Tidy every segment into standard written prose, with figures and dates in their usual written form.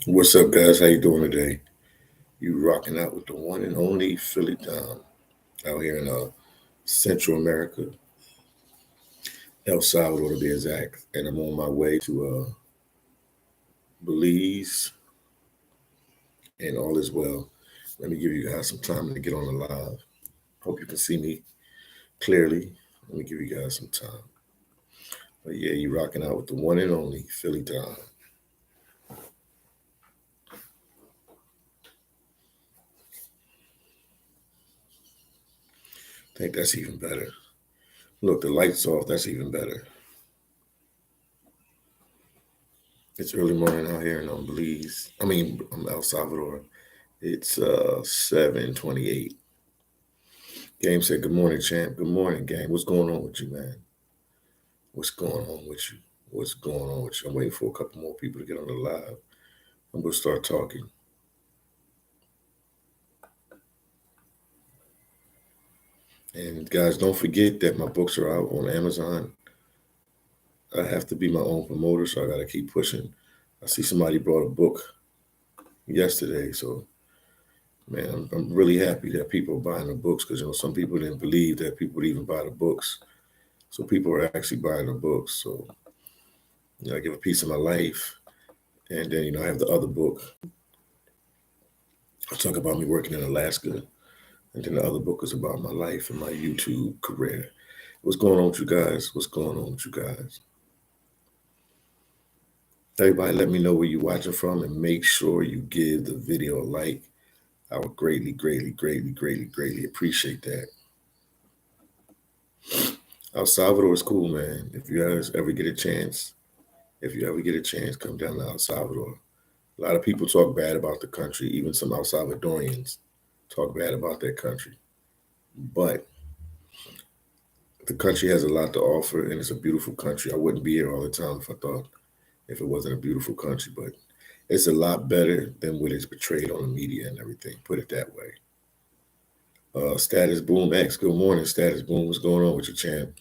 What's up, guys? How you doing today? You rocking out with the one and only phillydom out here in Central America, El Salvador to be exact. And I'm on my way to Belize, and all is well. Let me give you guys some time to get on the live. Hope you can see me clearly. Let me give you guys some time. But yeah, you rocking out with the one and only phillydom. I think that's even better. Look, the lights off. That's even better. It's early morning out here in Belize. I'm El Salvador. It's 7:28. Game said, "Good morning, champ. Good morning, gang. What's going on with you, man? What's going on with you? What's going on with you?" I'm waiting for a couple more people to get on the live. I'm gonna start talking. And guys, don't forget that my books are out on Amazon. I have to be my own promoter, so I gotta keep pushing. I see somebody brought a book yesterday, so man, I'm really happy that people are buying the books because some people didn't believe that people would even buy the books. So people are actually buying the books. So I give a piece of my life, and then I have the other book. I talk about me working in Alaska, and then the other book is about my life and my YouTube career. What's going on with you guys? What's going on with you guys? Everybody, let me know where you're watching from, and make sure you give the video a like. I would greatly, greatly, greatly, greatly, greatly appreciate that. El Salvador is cool, man. If you guys ever get a chance, come down to El Salvador. A lot of people talk bad about the country. Even some El Salvadorians talk bad about that country. But the country has a lot to offer, and it's a beautiful country. I wouldn't be here all the time if it wasn't a beautiful country. But it's a lot better than what is portrayed on the media and everything. Put it that way. Status Boom X. Good morning, Status Boom. What's going on with your champ?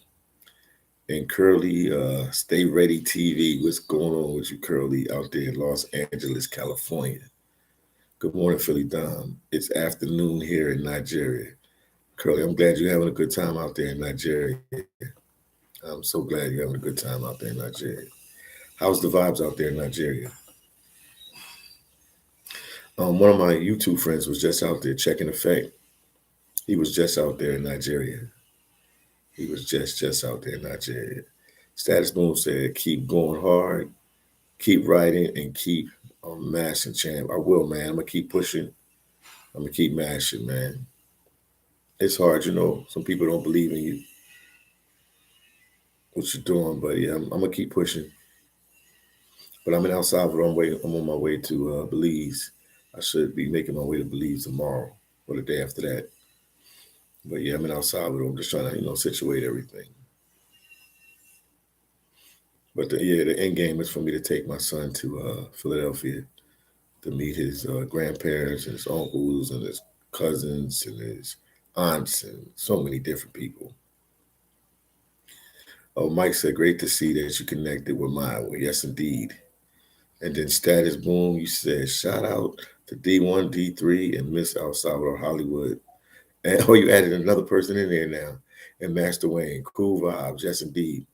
And Curly, Stay Ready TV. What's going on with you, Curly, out there in Los Angeles, California? Good morning, Philly Dom. It's afternoon here in Nigeria. Curly, I'm glad you're having a good time out there in Nigeria. I'm so glad you're having a good time out there in Nigeria. How's the vibes out there in Nigeria? One of my YouTube friends was just out there checking effect. He was just out there in Nigeria. He was just out there in Nigeria. Status Boom said, "Keep going hard, keep writing, and keep mashing, champ." I will, man. I'm gonna keep pushing. I'm gonna keep mashing, man. It's hard. Some people don't believe in you, what you're doing, but yeah, I'm gonna keep pushing. But I'm in El Salvador. I'm on my way to Belize. I should be making my way to Belize tomorrow or the day after that. But yeah, I'm in El Salvador. I'm just trying to situate everything. But the end game is for me to take my son to Philadelphia to meet his grandparents and his uncles and his cousins and his aunts and so many different people. Oh, Mike said, "Great to see that you connected with Maya." Well, yes, indeed. And then Status Boom, you said, "Shout out to D1, D3, and Miss El Salvador Hollywood." And oh, you added another person in there now. And Master Wayne, cool vibes. Yes, indeed.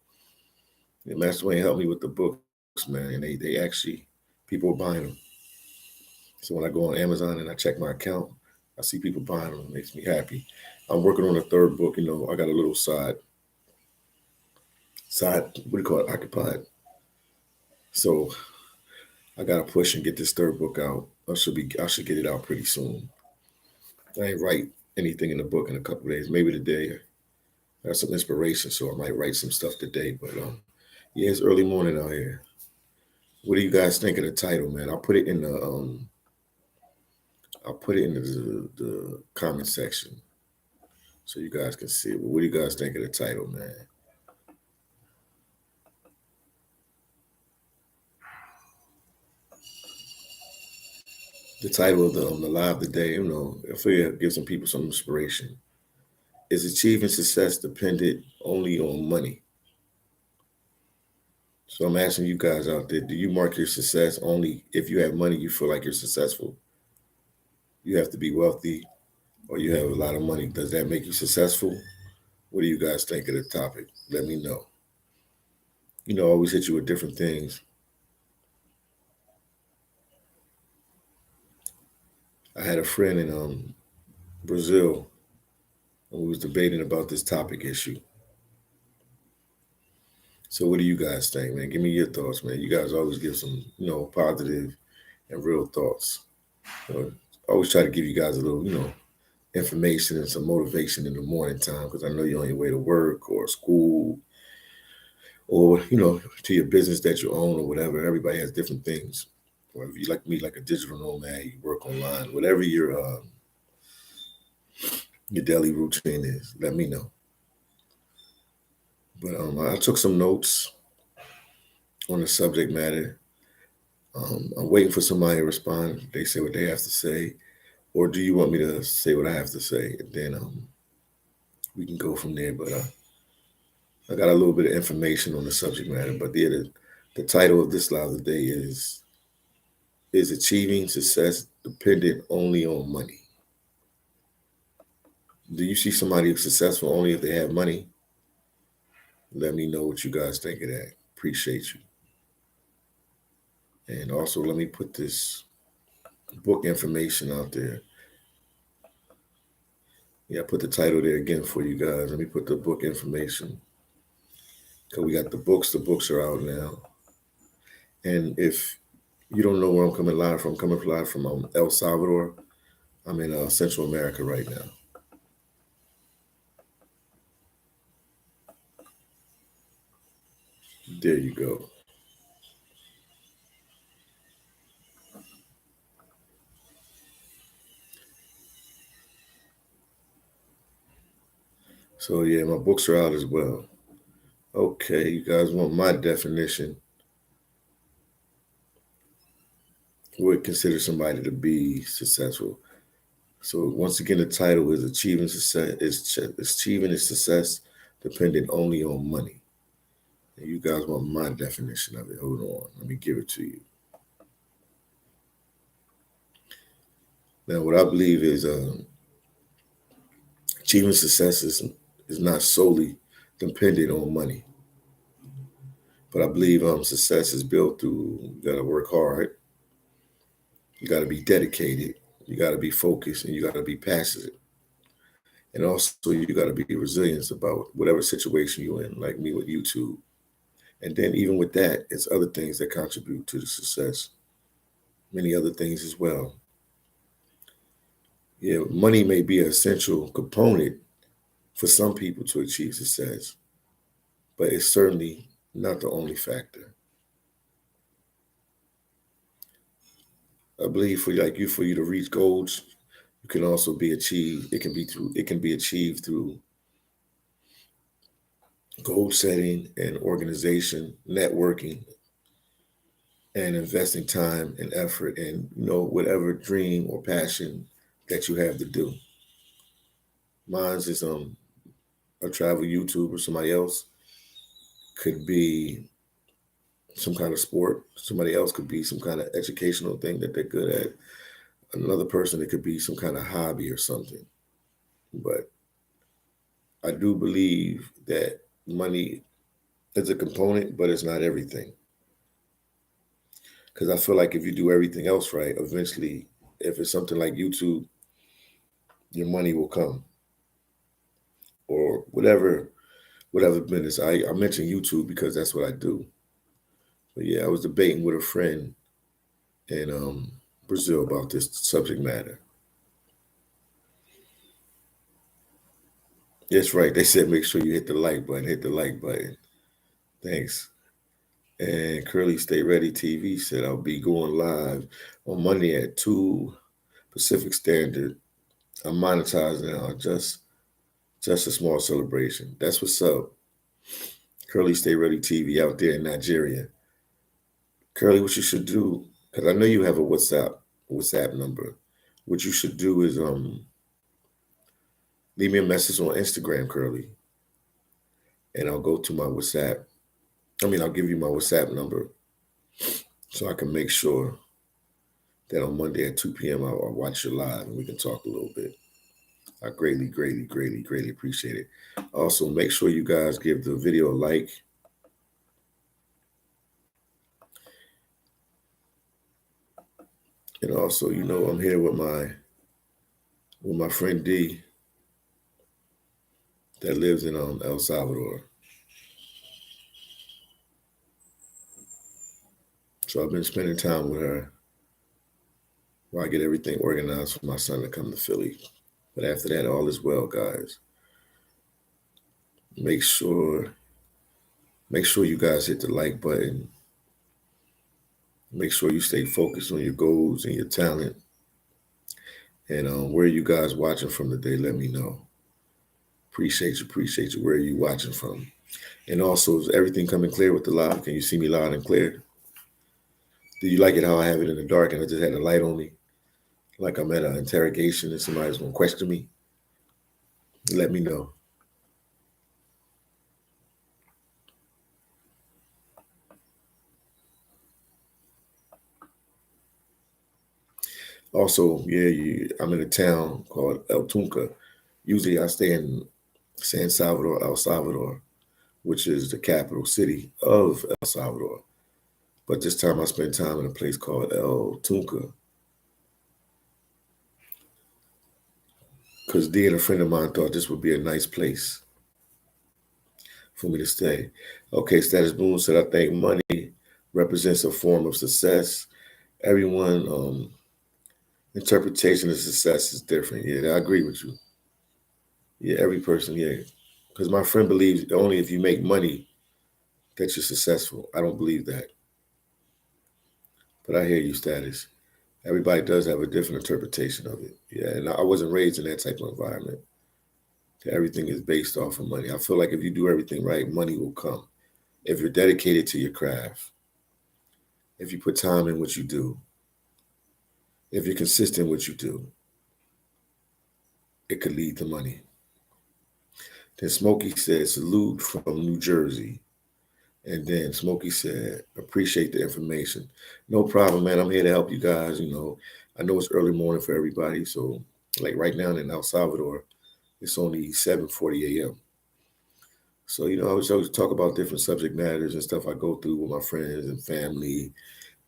And Master Wayne helped me with the books, man. And they actually, people are buying them. So when I go on Amazon and I check my account, I see people buying them. It makes me happy. I'm working on a third book. I got a little what do you call it, occupied. So I gotta push and get this third book out. I should get it out pretty soon. I ain't write anything in the book in a couple of days, maybe today. I have some inspiration, so I might write some stuff today. But yeah, it's early morning out here. What do you guys think of the title, man? I'll put it in the comment section so you guys can see it. But what do you guys think of the title, man? The title of the live today, I figure give some people some inspiration. Is achieving success dependent only on money? So I'm asking you guys out there, do you mark your success only if you have money, you feel like you're successful? You have to be wealthy or you have a lot of money. Does that make you successful? What do you guys think of the topic? Let me know. I always hit you with different things. I had a friend in Brazil, and we was debating about this topic issue. So what do you guys think, man? Give me your thoughts, man. You guys always give some, positive and real thoughts. I always try to give you guys a little, information and some motivation in the morning time because I know you're on your way to work or school or, to your business that you own or whatever. Everybody has different things. Or if you like me, like a digital nomad, you work online, whatever your daily routine is, let me know. But I took some notes on the subject matter. I'm waiting for somebody to respond. They say what they have to say, or do you want me to say what I have to say, and then we can go from there. But I got a little bit of information on the subject matter. But the title of this live today is achieving success dependent only on money. Do you see somebody who's successful only if they have money? Let me know what you guys think of that. Appreciate you. And also, let me put this book information out there. Yeah, I put the title there again for you guys. Let me put the book information. Because we got the books. The books are out now. And if you don't know where I'm coming live from El Salvador. I'm in Central America right now. There you go. So yeah, my books are out as well. Okay, you guys want my definition? Would consider somebody to be successful. So once again, the title is achieving success. Is achieving its success dependent only on money. And you guys want my definition of it? Hold on, let me give it to you. Now, what I believe is achieving success is not solely dependent on money. But I believe success is built through, you got to work hard, you got to be dedicated, you got to be focused, and you got to be passionate. And also, you got to be resilient about whatever situation you're in, like me with YouTube. And then, even with that, it's other things that contribute to the success, many other things as well. Yeah, money may be an essential component for some people to achieve success, but it's certainly not the only factor. I believe for you to reach goals, you can also be achieved. It can be achieved through goal setting and organization, networking, and investing time and effort in whatever dream or passion that you have to do. Mine's is a travel YouTuber. Somebody else could be some kind of sport. Somebody else could be some kind of educational thing that they're good at. Another person, it could be some kind of hobby or something. But I do believe that money is a component, but it's not everything. Because I feel like if you do everything else right, eventually, if it's something like YouTube, your money will come. Or whatever business. I mentioned YouTube because that's what I do. But yeah, I was debating with a friend in Brazil about this subject matter. That's right. They said make sure you hit the like button. Hit the like button. Thanks. And Curly Stay Ready TV said I'll be going live on Monday at 2 Pacific Standard. I'm monetized now. Just a small celebration. That's what's up. Curly Stay Ready TV out there in Nigeria. Curly, what you should do, because I know you have a WhatsApp number. What you should do is leave me a message on Instagram, Curly, and I'll go to my WhatsApp I'll give you my WhatsApp number so I can make sure that on Monday at 2 p.m. I'll watch you live and we can talk a little bit. I greatly, greatly, greatly, greatly appreciate it. Also, make sure you guys give the video a like. And also, I'm here with my friend D that lives in El Salvador. So I've been spending time with her while I get everything organized for my son to come to Philly. But after that, all is well, guys. Make sure you guys hit the like button. Make sure you stay focused on your goals and your talent. And where you guys watching from today, let me know. Appreciate you. Where are you watching from? And also, is everything coming clear with the live? Can you see me loud and clear? Do you like it how I have it in the dark and I just had the light on me? Like I'm at an interrogation and somebody's going to question me? Let me know. Also, I'm in a town called El Tunca. Usually I stay in San Salvador, El Salvador, which is the capital city of El Salvador. But this time I spent time in a place called El Tunca because Dee and a friend of mine thought this would be a nice place for me to stay. Okay, Status Boom said, I think money represents a form of success. Everyone, interpretation of success is different. Yeah, I agree with you. Yeah, every person, yeah. Because my friend believes only if you make money that you're successful. I don't believe that. But I hear you, Status. Everybody does have a different interpretation of it. Yeah, and I wasn't raised in that type of environment. Everything is based off of money. I feel like if you do everything right, money will come. If you're dedicated to your craft, if you put time in what you do, if you're consistent in what you do, it could lead to money. Then Smokey said, salute from New Jersey. And then Smokey said, appreciate the information. No problem, man. I'm here to help you guys. I know it's early morning for everybody. So like right now in El Salvador, it's only 7:40 a.m. So, I was always talk about different subject matters and stuff I go through with my friends and family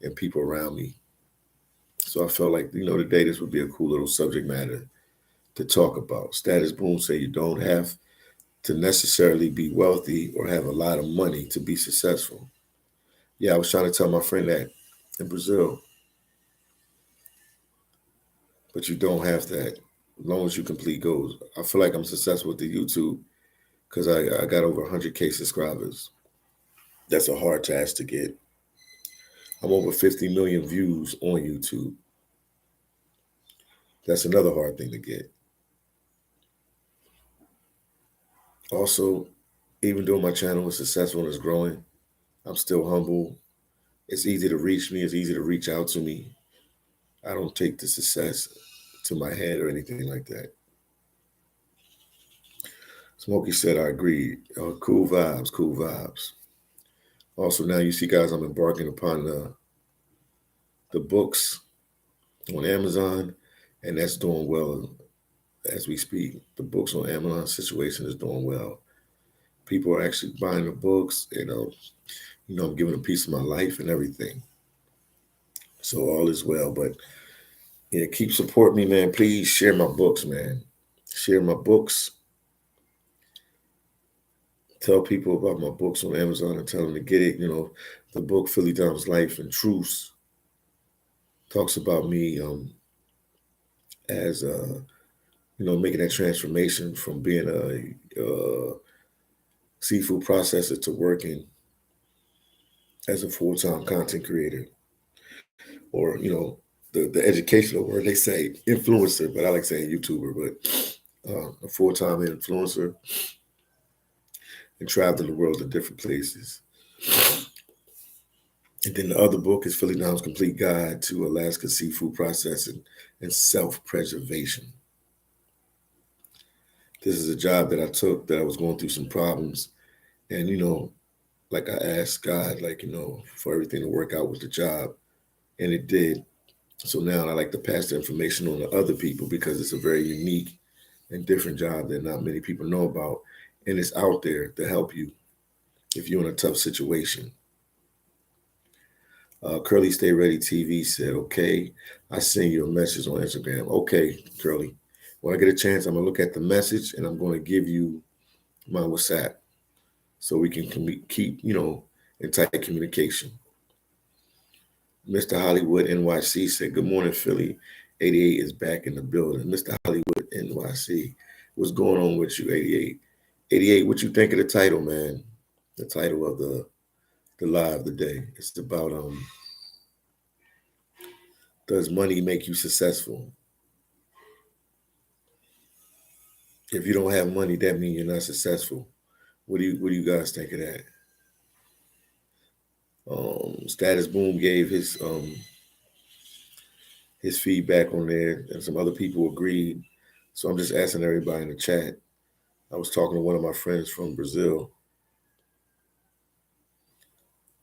and people around me. So I felt like, today this would be a cool little subject matter to talk about. Status Boom say you don't have to necessarily be wealthy or have a lot of money to be successful. Yeah, I was trying to tell my friend that in Brazil. But you don't have that as long as you complete goals. I feel like I'm successful with the YouTube because I got over 100K subscribers. That's a hard task to get. I'm over 50 million views on YouTube. That's another hard thing to get. Also, even though my channel is successful and is growing, I'm still humble. It's easy to reach me. It's easy to reach out to me. I don't take the success to my head or anything like that. Smokey said, I agree. Cool vibes, cool vibes. Also, now you see, guys, I'm embarking upon the books on Amazon, and that's doing well as we speak. The books on Amazon situation is doing well. People are actually buying the books, and I'm giving a piece of my life and everything. So all is well, but yeah, keep supporting me, man. Please share my books, man. Share my books. Tell people about my books on Amazon and tell them to get it. The book Philydom's Life and Truths talks about me as making that transformation from being a seafood processor to working as a full-time content creator, or the educational word they say influencer, but I like saying YouTuber, but a full-time influencer and traveling the world to different places. And then the other book is Philydom's Complete Guide to Alaska Seafood Processing and Self-Preservation. This is a job that I took that I was going through some problems. And, like I asked God, like, for everything to work out with the job, and it did. So now I like to pass the information on to other people because it's a very unique and different job that not many people know about, and it's out there to help you if you're in a tough situation. Curly Stay Ready TV said, okay, I send you a message on Instagram. Okay, Curly. When I get a chance, I'm going to look at the message and I'm going to give you my WhatsApp so we can keep, in tight communication. Mr. Hollywood NYC said, good morning, Philly. 88 is back in the building. Mr. Hollywood NYC, what's going on with you, 88? 88, what you think of the title, man? The title of the live today. It's about does money make you successful? If you don't have money, that means you're not successful. What do you guys think of that? Status Boom gave his feedback on there, and some other people agreed. So I'm just asking everybody in the chat. I was talking to one of my friends from Brazil,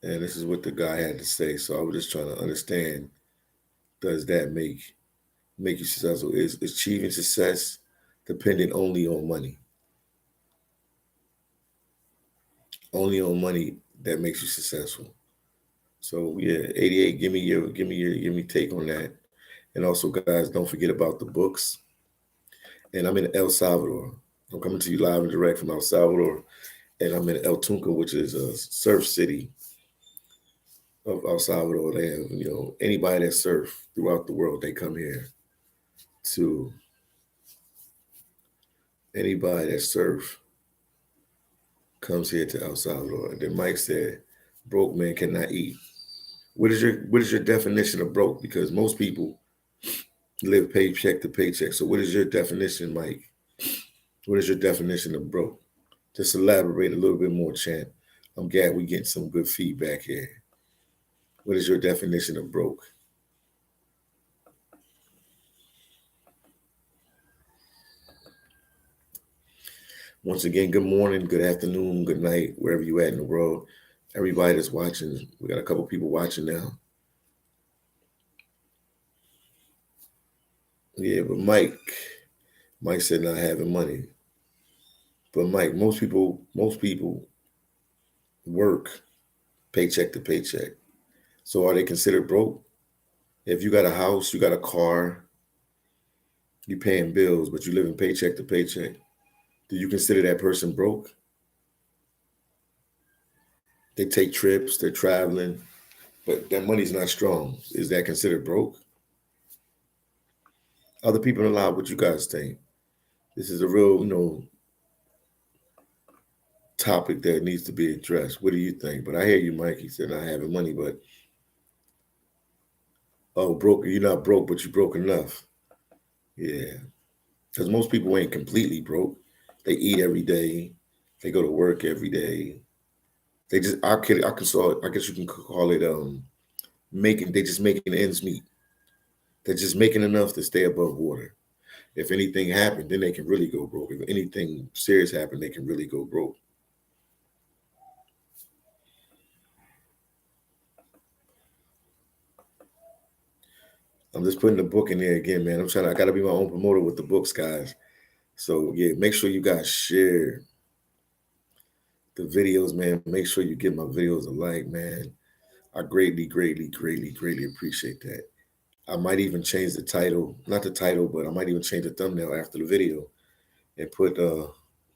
and this is what the guy had to say. So I was just trying to understand: does that make you successful? Is achieving success dependent only on money? Only on money that makes you successful? So yeah, 88. Give me take on that. And also, guys, don't forget about the books. And I'm in El Salvador. I'm coming to you live and direct from El Salvador, and I'm in El Tunca, which is a surf city of El Salvador. They have, anybody that surf throughout the world, they come here to anybody that surf comes here to El Salvador. And then Mike said, broke man cannot eat. What is your definition of broke? Because most people live paycheck to paycheck. So what is your definition, Mike? What is your definition of broke? Just elaborate a little bit more, Champ. I'm glad we're getting some good feedback here. What is your definition of broke? Once again, good morning, good afternoon, good night, wherever you at in the world. Everybody that's watching, we got a couple people watching now. Yeah, but Mike said not having money. But Mike, most people work paycheck to paycheck. So are they considered broke? If you got a house, you got a car, you paying bills, but you living paycheck to paycheck, do you consider that person broke? They take trips, they're traveling, but that money's not strong. Is that considered broke? Other people in live, what you guys think? This is a real, topic that needs to be addressed. What do you think? But I hear you, Mike. He said not having money, but broke. You're not broke, but you broke enough. Yeah, because most people ain't completely broke. They eat every day. They go to work every day. They just I guess you can call it making. They just making ends meet. They're just making enough to stay above water. If anything happened, then they can really go broke. If anything serious happened, they can really go broke. I'm just putting the book in there again, man. I gotta be my own promoter with the books, guys. So yeah, make sure you guys share the videos, man. Make sure you give my videos a like, man. I greatly, greatly, greatly, greatly appreciate that. I might even change the title, not the title, but I might even change the thumbnail after the video and put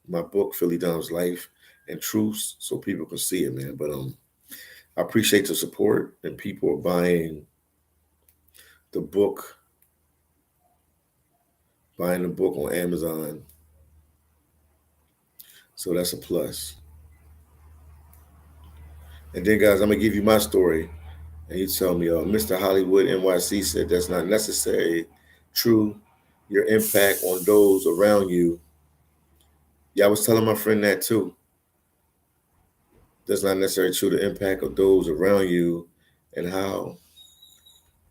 my book, Phillydom's Life and Truths, so people can see it, man. But I appreciate the support, and people are buying the book, on Amazon. So that's a plus. And then, guys, I'm gonna give you my story, and you tell me, Mr. Hollywood NYC said that's not necessary. True, your impact on those around you. Yeah, I was telling my friend that too. That's not necessarily true. The impact of those around you and how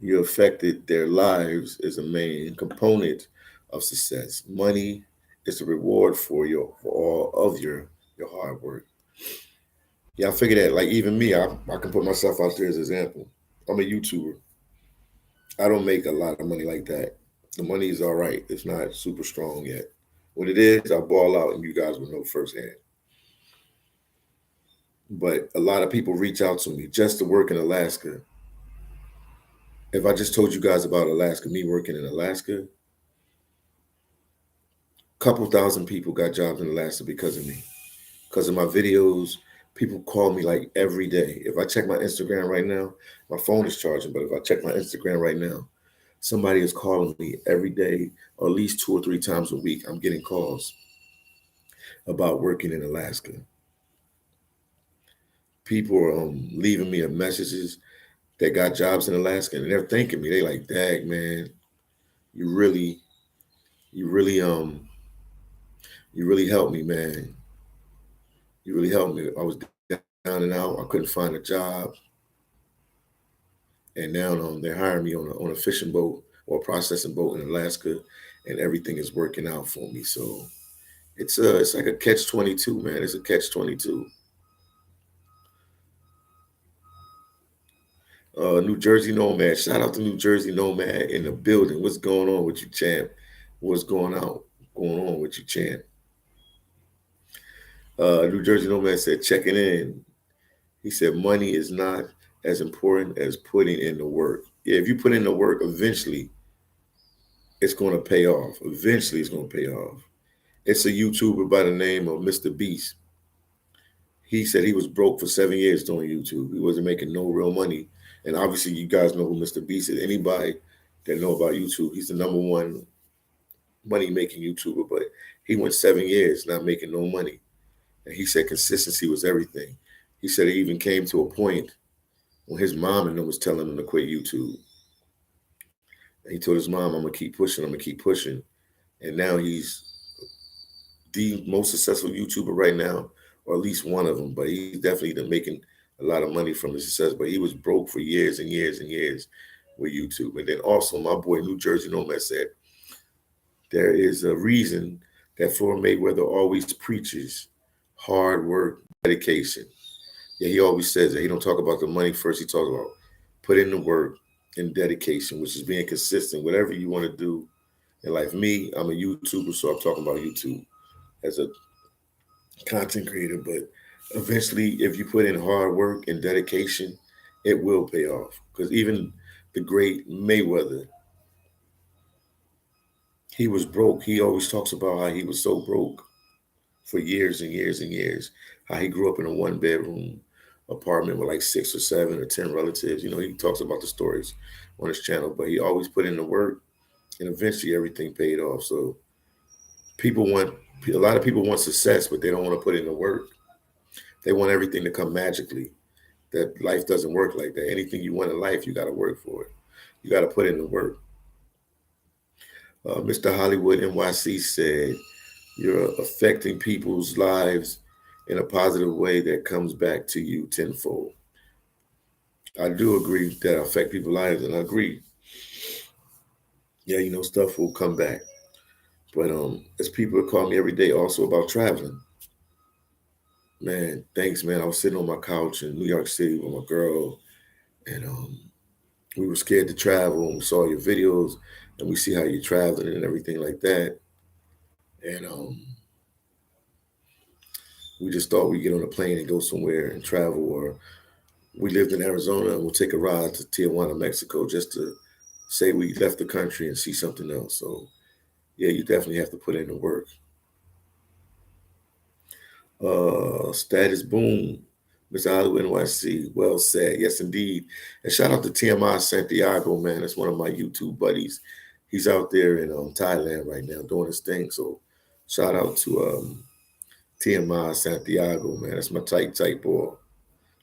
you affected their lives is a main component of success. Money is the reward for all of your hard work. Yeah, I figured that, like, even me, I can put myself out there as an example. I'm a YouTuber. I don't make a lot of money like that. The money is all right. It's not super strong yet. When it is, I'll ball out and you guys will know firsthand. But a lot of people reach out to me just to work in Alaska. If I just told you guys about Alaska, me working in Alaska, a couple thousand people got jobs in Alaska because of me. Because of my videos, people call me like every day. If I check my Instagram right now, my phone is charging, but if I check my Instagram right now, somebody is calling me every day, or at least 2 or 3 times a week. I'm getting calls about working in Alaska. People are leaving me messages that got jobs in Alaska, and they're thanking me. They like, "Dag, man, you really, you really, you really helped me, man. You really helped me. I was down and out. I couldn't find a job, and now they're hiring me on a fishing boat or a processing boat in Alaska, and everything is working out for me. So it's like a catch-22, man. It's a catch-22. New Jersey Nomad. Shout out to New Jersey Nomad in the building. What's going on with you, champ? What's going on with you, champ? New Jersey Nomad said, checking in. He said, money is not as important as putting in the work. Yeah, if you put in the work, eventually it's going to pay off. Eventually it's going to pay off. It's a YouTuber by the name of Mr. Beast. He said he was broke for 7 years doing YouTube. He wasn't making no real money. And obviously, you guys know who Mr. Beast is. Anybody that know about YouTube, he's the number one money making YouTuber. But he went 7 years not making no money. And he said consistency was everything. He said it even came to a point when his mom and them was telling him to quit YouTube. And he told his mom, I'm gonna keep pushing, I'm gonna keep pushing. And now he's the most successful YouTuber right now, or at least one of them. But he's definitely making a lot of money from his success. But he was broke for years and years and years with YouTube. And then also, my boy New Jersey Nomad said there is a reason that Floyd Mayweather always preaches hard work, dedication. Yeah, he always says that he don't talk about the money first. He talks about put in the work and dedication, which is being consistent. Whatever you want to do in life. Me, I'm a YouTuber, so I'm talking about YouTube as a content creator, but eventually, if you put in hard work and dedication, it will pay off. Because even the great Mayweather, he was broke. He always talks about how he was so broke for years and years and years. How he grew up in a one-bedroom apartment with like 6 or 7 or 10 relatives. You know, he talks about the stories on his channel, but he always put in the work, and eventually everything paid off. So people want a lot of people want success, but they don't want to put in the work. They want everything to come magically. That life doesn't work like that. Anything you want in life, you got to work for it. You got to put in the work. Mr. Hollywood NYC said, you're affecting people's lives in a positive way that comes back to you tenfold. I do agree that I affect people's lives, and I agree. Yeah, stuff will come back. But as people call me every day also about traveling, man, thanks, man. I was sitting on my couch in New York City with my girl, and we were scared to travel, and we saw your videos, and we see how you're traveling and everything like that. And we just thought we'd get on a plane and go somewhere and travel, or we lived in Arizona and we'll take a ride to Tijuana, Mexico, just to say we left the country and see something else. So yeah, you definitely have to put in the work. Status boom, Mr. Hollywood NYC. Well said. Yes, indeed. And shout out to TMI Santiago, man. That's one of my YouTube buddies. He's out there in Thailand right now doing his thing. So shout out to TMI Santiago, man. That's my tight boy.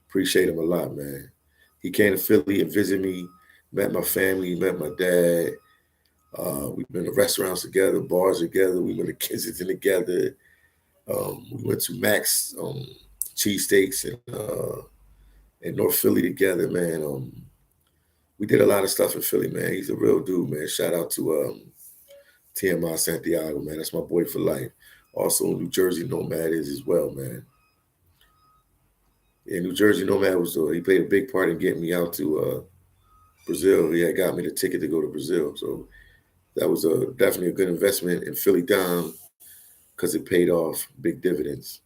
Appreciate him a lot, man. He came to Philly and visited me, met my family, met my dad. We've been to restaurants together, bars together. We went to Kensington together. We went to Max cheesesteaks in North Philly together, man. We did a lot of stuff in Philly, man. He's a real dude, man. Shout out to TMI Santiago, man. That's my boy for life. Also, New Jersey Nomad is as well, man. Yeah, New Jersey Nomad he played a big part in getting me out to Brazil. He had got me the ticket to go to Brazil. So that was definitely a good investment in phillydom because it paid off big dividends.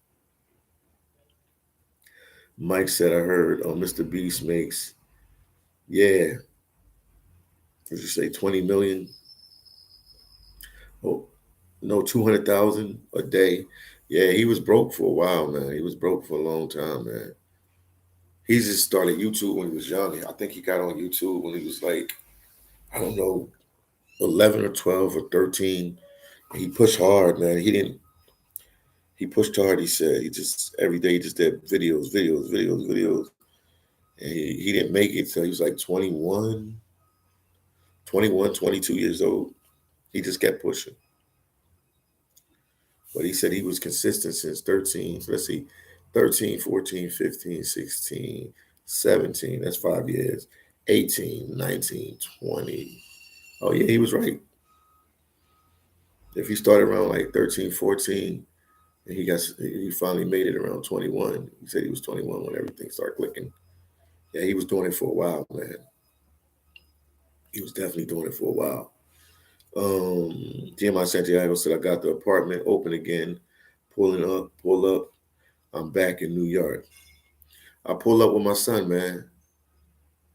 Mike said, I heard Mr. Beast makes, yeah, did you say 20 million? Oh, no, 200,000 a day. Yeah, he was broke for a while, man. He was broke for a long time, man. He just started YouTube when he was young. I think he got on YouTube when he was like, I don't know, 11 or 12 or 13. He pushed hard, man. He pushed hard, he said. He just, every day, he just did videos. And he didn't make it till he was like 21, 22 years old. He just kept pushing. But he said he was consistent since 13. So let's see, 13, 14, 15, 16, 17. That's 5 years. 18, 19, 20. Oh, yeah, he was right. If he started around like 13, 14, and he finally made it around 21. He said he was 21 when everything started clicking. Yeah, he was doing it for a while, man. He was definitely doing it for a while. TMI Santiago said, I got the apartment open again. Pull up. I'm back in New York. I pull up with my son, man.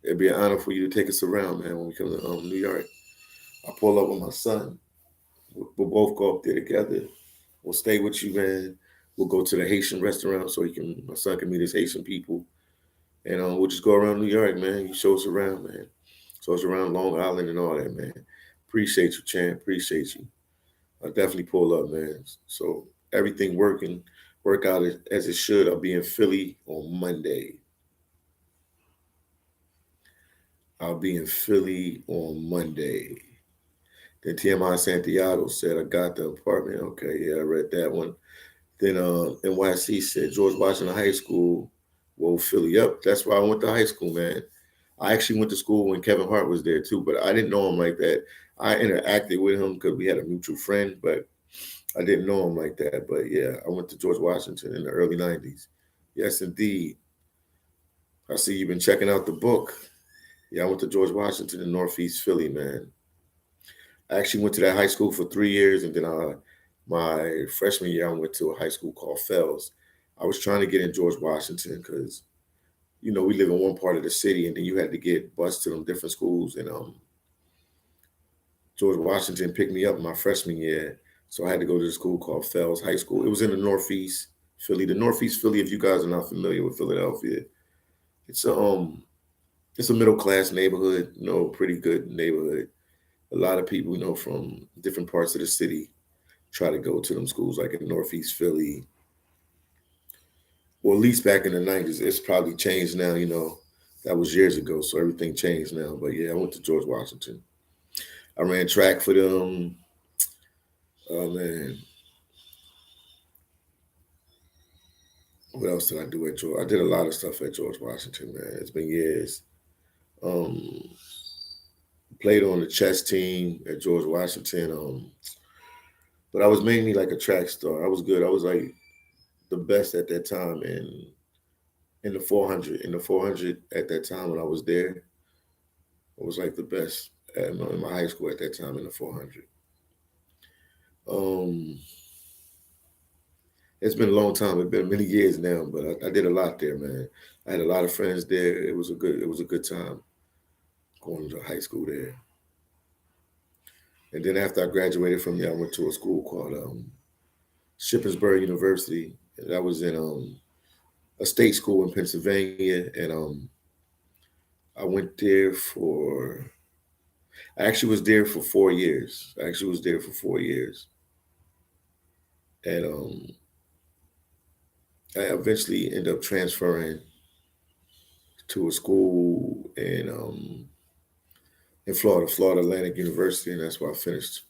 It'd be an honor for you to take us around, man, when we come to New York. I pull up with my son. We'll both go up there together. We'll stay with you, man. We'll go to the Haitian restaurant so my son can meet his Haitian people. And we'll just go around New York, man. You show us around, man. Show us around Long Island and all that, man. Appreciate you, champ. Appreciate you. I definitely pull up, man. So everything work out as it should. I'll be in Philly on Monday. I'll be in Philly on Monday. Then TMI Santiago said, I got the apartment. Okay, yeah, I read that one. Then NYC said, George Washington High School, whoa, Philly. Yep, that's where I went to high school, man. I actually went to school when Kevin Hart was there too, but I didn't know him like that. I interacted with him because we had a mutual friend, but I didn't know him like that. But yeah, I went to George Washington in the early 90s. Yes, indeed. I see you've been checking out the book. Yeah, I went to George Washington in Northeast Philly, man. I actually went to that high school for 3 years, and then my freshman year, I went to a high school called Fells. I was trying to get in George Washington because we live in one part of the city, and then you had to get bused to them different schools. And George Washington picked me up my freshman year, so I had to go to the school called Fells High School. It was in the Northeast Philly. The Northeast Philly, if you guys are not familiar with Philadelphia, it's a middle class neighborhood, pretty good neighborhood. A lot of people, from different parts of the city try to go to them schools like in Northeast Philly. Or at least back in the 90s. It's probably changed now, That was years ago, so everything changed now. But yeah, I went to George Washington. I ran track for them. Oh man. What else did I do at George? I did a lot of stuff at George Washington, man. It's been years. Um, Played on the chess team at George Washington. But I was mainly like a track star. I was good. I was like the best at that time in the 400. In the 400 at that time when I was there, I was like the best in my high school at that time in the 400. Um, it's been a long time. It's been many years now, but I did a lot there, man. I had a lot of friends there. It was a good time going to high school there. And then after I graduated from there, I went to a school called Shippensburg University. And that was in a state school in Pennsylvania. And I went there I actually was there for 4 years. And I eventually ended up transferring to a school in Florida Atlantic University, and that's where I finished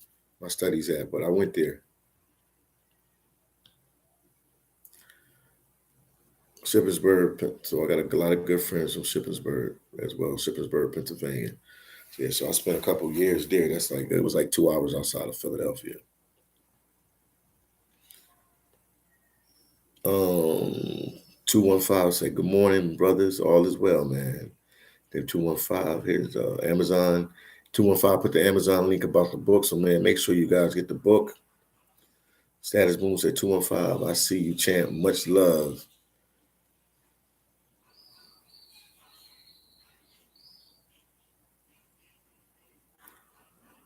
my studies at. But I went there. Shippensburg, so I got a lot of good friends from Shippensburg as well, Shippensburg, Pennsylvania. Yeah, so I spent a couple years there. It was like 2 hours outside of Philadelphia. Um, 215 said, good morning, brothers. All is well, man. Then 215, here's Amazon. 215 put the Amazon link about the book. So, man, make sure you guys get the book. Status Boom said, 215, I see you, champ. Much love.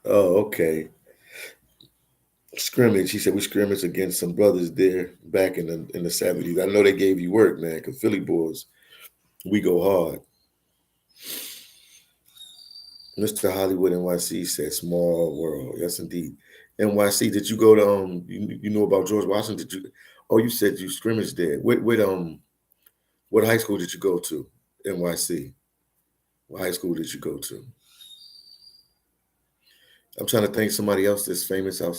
Oh, okay. Scrimmage. He said we scrimmaged against some brothers there back in the 70s. I know they gave you work, man, because Philly boys, we go hard. Mr. Hollywood NYC said small world. Yes, indeed. NYC, did you go to you know about George Washington? Did you you said you scrimmaged there. What high school did you go to? NYC. What high school did you go to? I'm trying to think somebody else that's famous out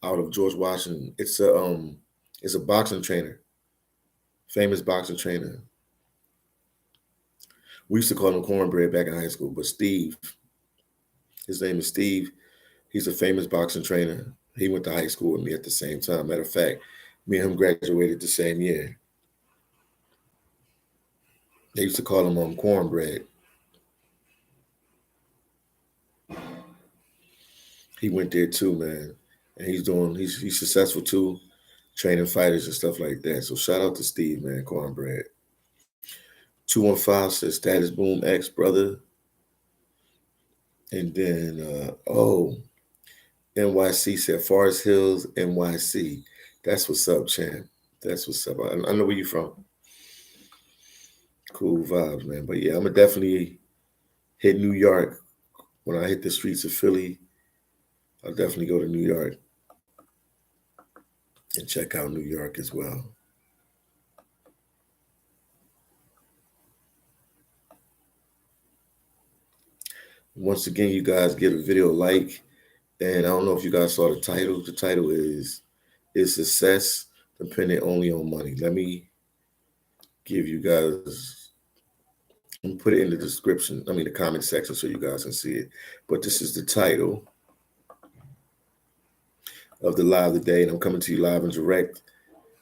of George Washington. It's a boxing trainer, famous boxing trainer. We used to call him Cornbread back in high school, but Steve, his name is Steve. He's a famous boxing trainer. He went to high school with me at the same time. Matter of fact, me and him graduated the same year. They used to call him Cornbread. He went there too, man, and he's successful too, training fighters and stuff like that. So shout out to Steve, man, Cornbread. 215 says Status Boom X brother. And then NYC said Forest Hills, NYC. That's what's up, champ. That's what's up. I know where you from. Cool vibes, man. But yeah, I'm gonna definitely hit New York when I hit the streets of Philly. I'll definitely go to New York and check out New York as well. Once again, you guys give a video a like. And I don't know if you guys saw the title. The title is Success Dependent Only on Money? Let me give you guys, and put it in the description, the comment section so you guys can see it. But this is the title of the live today, and I'm coming to you live and direct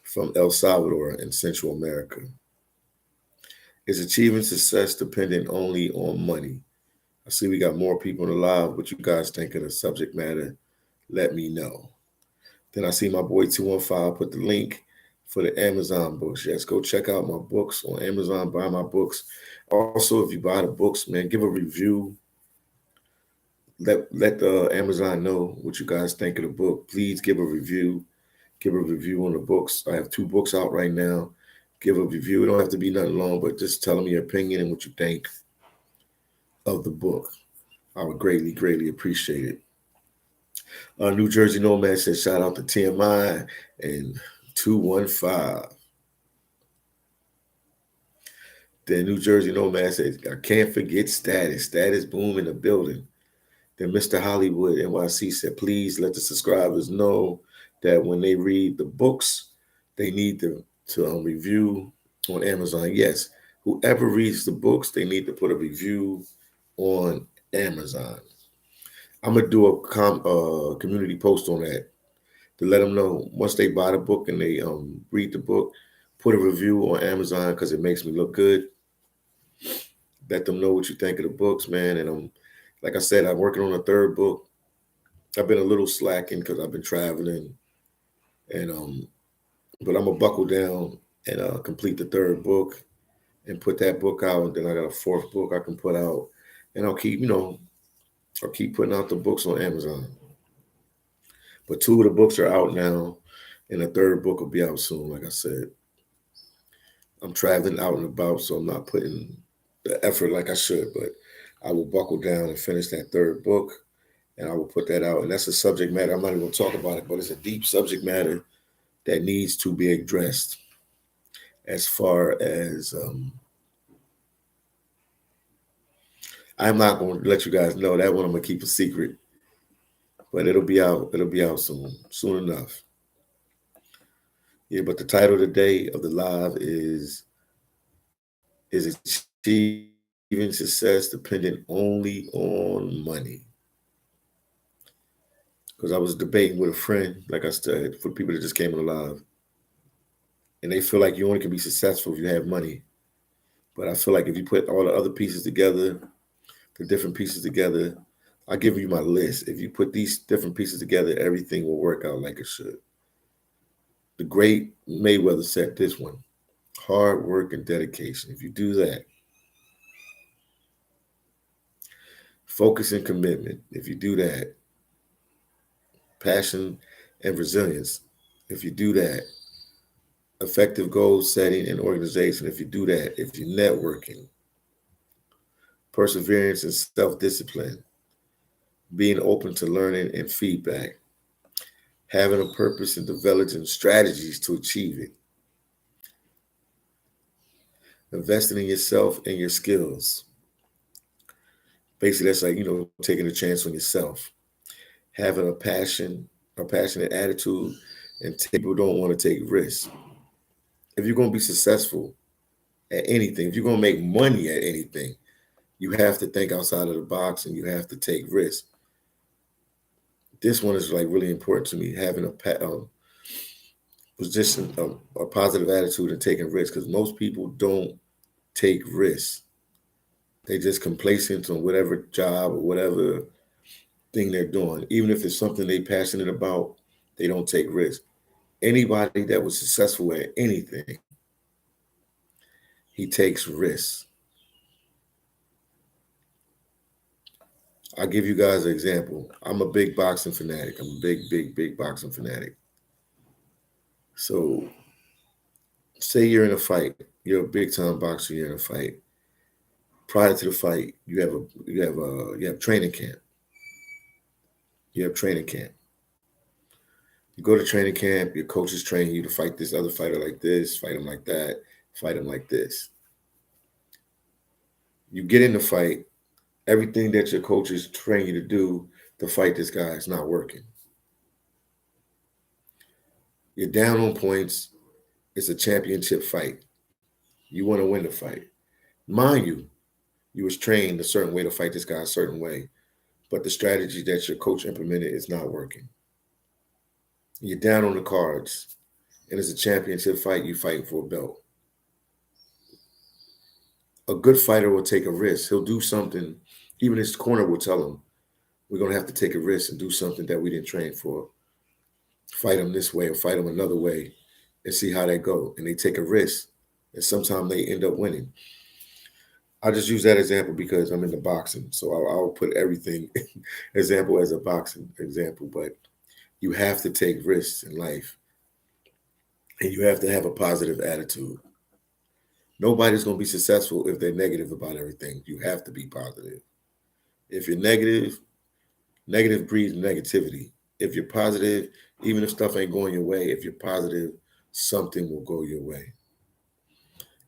from El Salvador in Central America. Is achieving success dependent only on money? I see we got more people in the live. What you guys think of the subject matter? Let me know. Then I see my boy 215 put the link for the Amazon books. Yes, go check out my books on Amazon. Buy my books. Also, if you buy the books, man, give a review. Let the Amazon know what you guys think of the book. Please give a review. Give a review on the books. I have 2 books out right now. Give a review. It don't have to be nothing long, but just tell them your opinion and what you think of the book. I would greatly, greatly appreciate it. New Jersey Nomad says, shout out to TMI and 215. Then New Jersey Nomad says, I can't forget Status. Status Boom in the building. Then Mr. Hollywood NYC said, please let the subscribers know that when they read the books, they need to review on Amazon. Yes, whoever reads the books, they need to put a review on Amazon. I'm going to do a community post on that to let them know once they buy the book and they read the book, put a review on Amazon because it makes me look good. Let them know what you think of the books, man. And like I said, I'm working on a 3rd book. I've been a little slacking because I've been traveling, and but I'm gonna buckle down and complete the 3rd book and put that book out. And then I got a 4th book I can put out, and I'll keep putting out the books on Amazon. But 2 of the books are out now, and the 3rd book will be out soon. Like I said, I'm traveling out and about, so I'm not putting the effort like I should. But I will buckle down and finish that 3rd book, and I will put that out. And that's a subject matter. I'm not even going to talk about it, but it's a deep subject matter that needs to be addressed. As far as I'm not going to let you guys know that one. I'm going to keep a secret, but it'll be out. It'll be out soon enough. Yeah, but the title today of the live is achieving success dependent only on money? Because I was debating with a friend, like I said, for people that just came in the live. and they feel like you only can be successful if you have money. But I feel like if you put all the other pieces together, the different pieces together, I'll give you my list. If you put these different pieces together, everything will work out like it should. The great Mayweather said this one: hard work and dedication. If you do that, focus and commitment. If you do that, passion and resilience. If you do that, effective goal setting and organization. If you do that, if you're networking, perseverance and self-discipline, being open to learning and feedback, having a purpose and developing strategies to achieve it, investing in yourself and your skills. Basically, that's like, taking a chance on yourself, having a passionate attitude, and people don't want to take risks. If you're going to be successful at anything, if you're going to make money at anything, you have to think outside of the box and you have to take risks. This one is like really important to me, having a positive attitude and taking risks, because most people don't take risks. They just complacent on whatever job or whatever thing they're doing. Even if it's something they're passionate about, they don't take risks. Anybody that was successful at anything, he takes risks. I'll give you guys an example. I'm a big boxing fanatic. I'm a big boxing fanatic. So say you're in a fight. You're a big time boxer, you're in a fight. Prior to the fight, you have training camp. You have training camp. You go to training camp, your coach is training you to fight this other fighter like this, fight him like that, fight him like this. You get in the fight, everything that your coach is training you to do to fight this guy is not working. You're down on points. It's a championship fight. You want to win the fight. Mind you, you was trained a certain way to fight this guy a certain way, but the strategy that your coach implemented is not working. You're down on the cards, and it's a championship fight. You fighting for a belt. A good fighter will take a risk. He'll do something. Even his corner will tell him, we're going to have to take a risk and do something that we didn't train for. Fight him this way or fight him another way and see how they go. And they take a risk, and sometimes they end up winning. I'll just use that example because I'm into boxing. So I'll put everything example as a boxing example. But you have to take risks in life, and you have to have a positive attitude. Nobody's going to be successful if they're negative about everything. You have to be positive. If you're negative breeds negativity. If you're positive, even if stuff ain't going your way, if you're positive, something will go your way.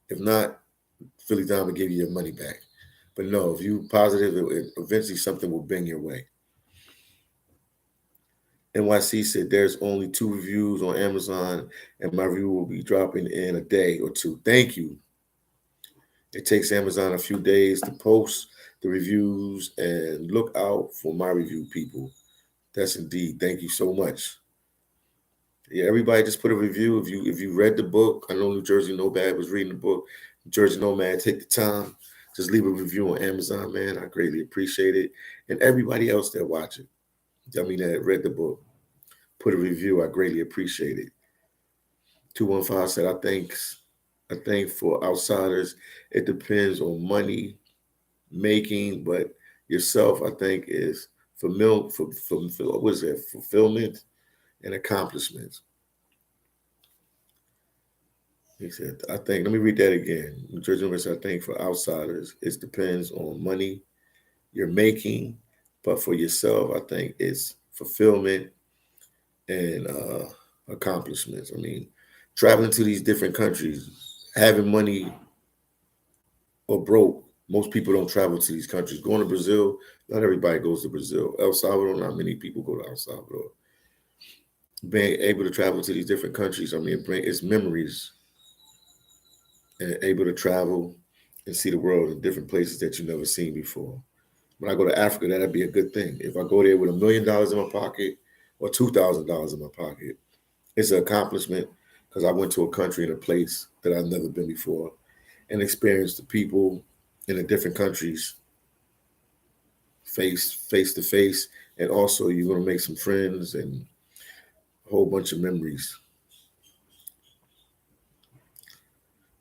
If not, phillydom will give you your money back. But no, if you're positive, eventually something will bring your way. NYC said there's only 2 reviews on Amazon, and my review will be dropping in a day or 2. Thank you. It takes Amazon a few days to post the reviews, and look out for my review, people. That's indeed. Thank you so much. Yeah, everybody just put a review. If you read the book, I know New Jersey Nomad was reading the book. New Jersey Nomad, take the time. Just leave a review on Amazon, man. I greatly appreciate it. And everybody else that watch it, that read the book, put a review. I greatly appreciate it. 215 said, I think for outsiders, it depends on money making, but yourself, I think, is fulfillment and accomplishments. He said, I think, let me read that again. New Jersey University, I think for outsiders, it depends on money you're making, but for yourself, I think it's fulfillment and accomplishments. I mean, traveling to these different countries, having money or broke, most people don't travel to these countries. Going to Brazil, not everybody goes to Brazil. El Salvador, not many people go to El Salvador. Being able to travel to these different countries, I mean, it's memories, and able to travel and see the world in different places that you've never seen before. When I go to Africa, that'd be a good thing. If I go there with $1 million in my pocket or $2,000 in my pocket, it's an accomplishment because I went to a country and a place that I've never been before and experienced the people in the different countries face to face. And also you're going to make some friends and a whole bunch of memories.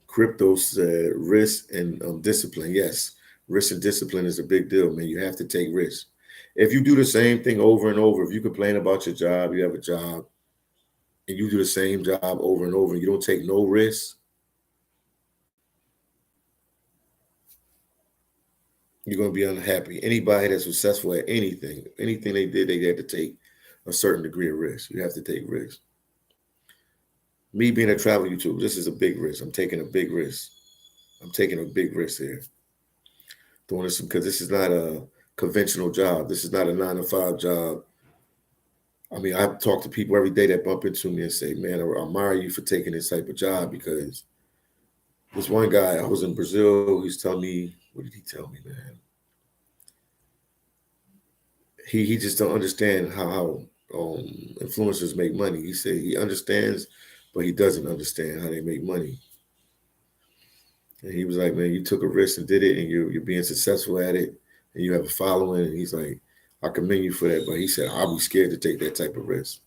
Crypto said risk and discipline. Yes, risk and discipline is a big deal, man. You have to take risks. If you do the same thing over and over, if you complain about your job, you have a job, and you do the same job over and over, and you don't take no risks, you're going to be unhappy. Anybody that's successful at anything they did, they had to take a certain degree of risk. You have to take risks. Me being a travel YouTuber, this is a big risk. I'm taking a big risk. I'm taking a big risk here. Doing this because this is not a conventional job. This is not a 9 to 5 job. I mean, I talk to people every day that bump into me and say, man, I admire you for taking this type of job, because this one guy, I was in Brazil, he's telling me, what did he tell me, man? He just don't understand how influencers make money. He said he understands, but he doesn't understand how they make money. And he was like, man, you took a risk and did it, and you're being successful at it, and you have a following. And he's like, I commend you for that. But he said, I'll be scared to take that type of risk.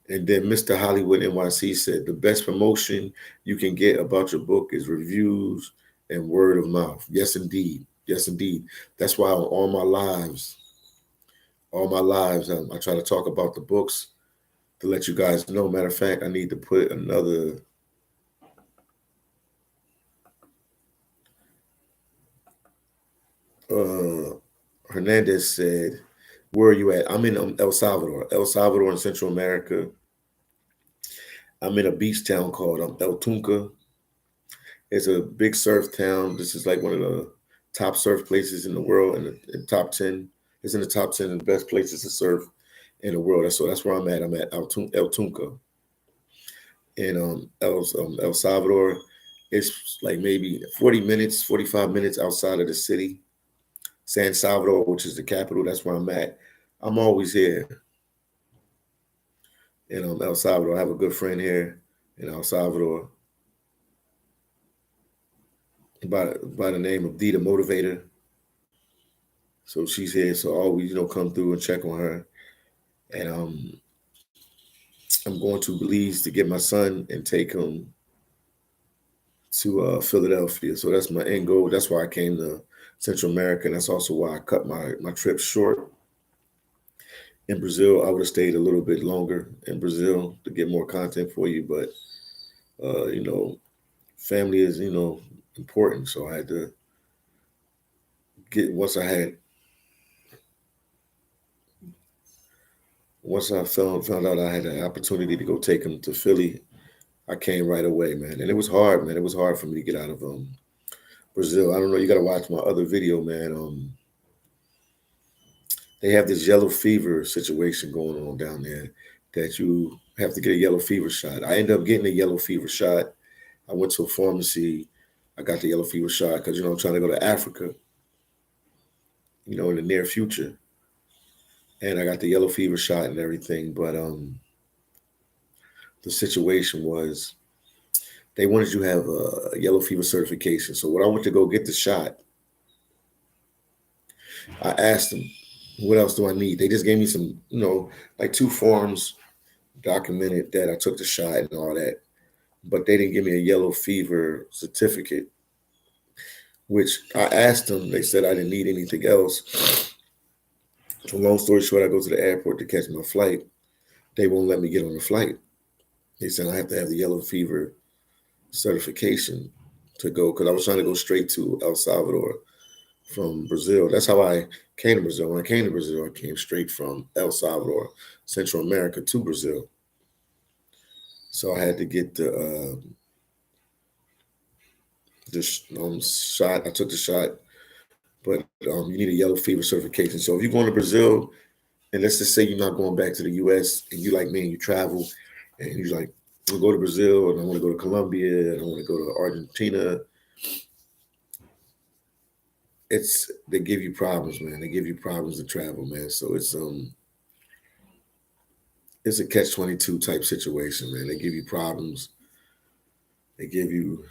And then Mr. Hollywood NYC said, the best promotion you can get about your book is reviews and word of mouth. Yes, indeed. Yes, indeed. That's why all my lives, I try to talk about the books to let you guys know. Matter of fact, I need to put another Hernandez said, where are you at? I'm in El Salvador in Central America. I'm in a beach town called El Tunca. It's a big surf town. This is like one of the top surf places in the world, in the top 10. It's in the top 10 of the best places to surf in the world. That's where I'm at. I'm at El Tunca in El Salvador. It's like maybe 40 minutes, 45 minutes outside of the city. San Salvador, which is the capital, that's where I'm at. I'm always here in El Salvador. I have a good friend here in El Salvador by the name of Dita Motivator. So she's here. So always, come through and check on her. And I'm going to Belize to get my son and take him to Philadelphia. So that's my end goal. That's why I came to Central America. And that's also why I cut my trip short. In Brazil, I would have stayed a little bit longer in Brazil to get more content for you. But, family is, important. So I had to once I found out I had an opportunity to go take him to Philly, I came right away, man. And it was hard, man. It was hard for me to get out of Brazil. I don't know. You got to watch my other video, man. They have this yellow fever situation going on down there that you have to get a yellow fever shot. I ended up getting a yellow fever shot. I went to a pharmacy. I got the yellow fever shot because, I'm trying to go to Africa, in the near future. And I got the yellow fever shot and everything. But the situation was they wanted you to have a yellow fever certification. So when I went to go get the shot, I asked them, what else do I need? They just gave me some, like 2 forms documented that I took the shot and all that. But they didn't give me a yellow fever certificate, which I asked them. They said I didn't need anything else. So long story short, I go to the airport to catch my flight. They won't let me get on the flight. They said I have to have the yellow fever certification to go, because I was trying to go straight to El Salvador from Brazil. That's how I came to Brazil. When I came to Brazil, I came straight from El Salvador, Central America, to Brazil. So I had to get the shot. I took the shot, but you need a yellow fever certification. So if you're going to Brazil, and let's just say you're not going back to the U.S., and you like me and you travel, and you're like, I go to Brazil, and I want to go to Colombia, and I want to go to Argentina. They give you problems, man. They give you problems to travel, man. So it's it's a catch-22 type situation, man. They give you problems. They give you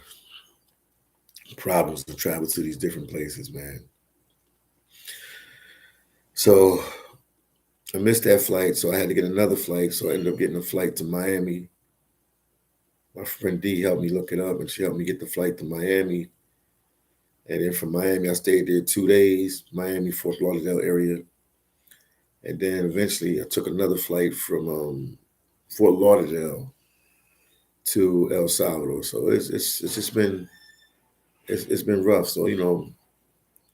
problems to travel to these different places, man. So I missed that flight, so I had to get another flight. So I ended up getting a flight to Miami. My friend D helped me look it up, and she helped me get the flight to Miami. And then from Miami, I stayed there 2 days, Miami, Fort Lauderdale area. And then eventually I took another flight from Fort Lauderdale to El Salvador. So it's just been it's been rough. So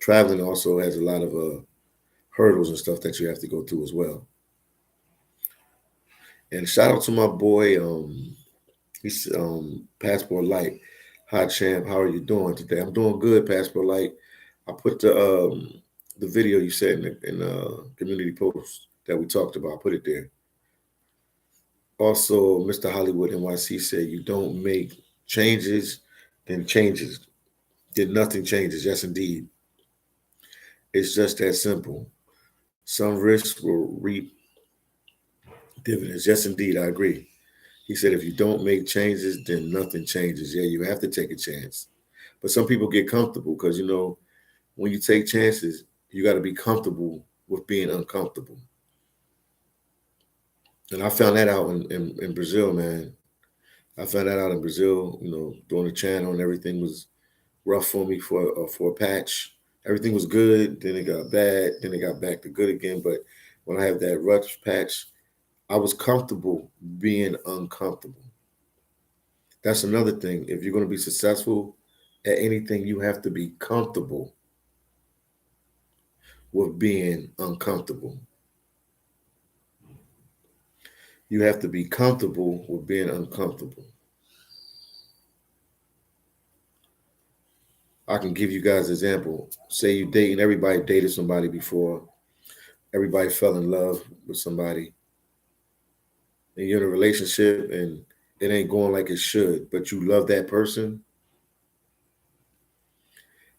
traveling also has a lot of hurdles and stuff that you have to go through as well. And shout out to my boy, he's Passport Light. Hi champ, how are you doing today? I'm doing good, Passport Light. I put the video you said in community post that we talked about. I put it there. Also, Mr. Hollywood NYC said you don't make changes, then changes. Then nothing changes. Yes, indeed. It's just that simple. Some risks will reap dividends. Yes, indeed, I agree. He said if you don't make changes, then nothing changes. Yeah, you have to take a chance. But some people get comfortable because when you take chances, you got to be comfortable with being uncomfortable. And I found that out in Brazil, man. I found that out in Brazil, doing the channel and everything was rough for me for a patch. Everything was good, then it got bad, then it got back to good again. But when I have that rough patch, I was comfortable being uncomfortable. That's another thing. If you're going to be successful at anything, you have to be comfortable with being uncomfortable. You have to be comfortable with being uncomfortable. I can give you guys an example. Say you dating, everybody dated somebody before, everybody fell in love with somebody, and you're in a relationship and it ain't going like it should, but you love that person,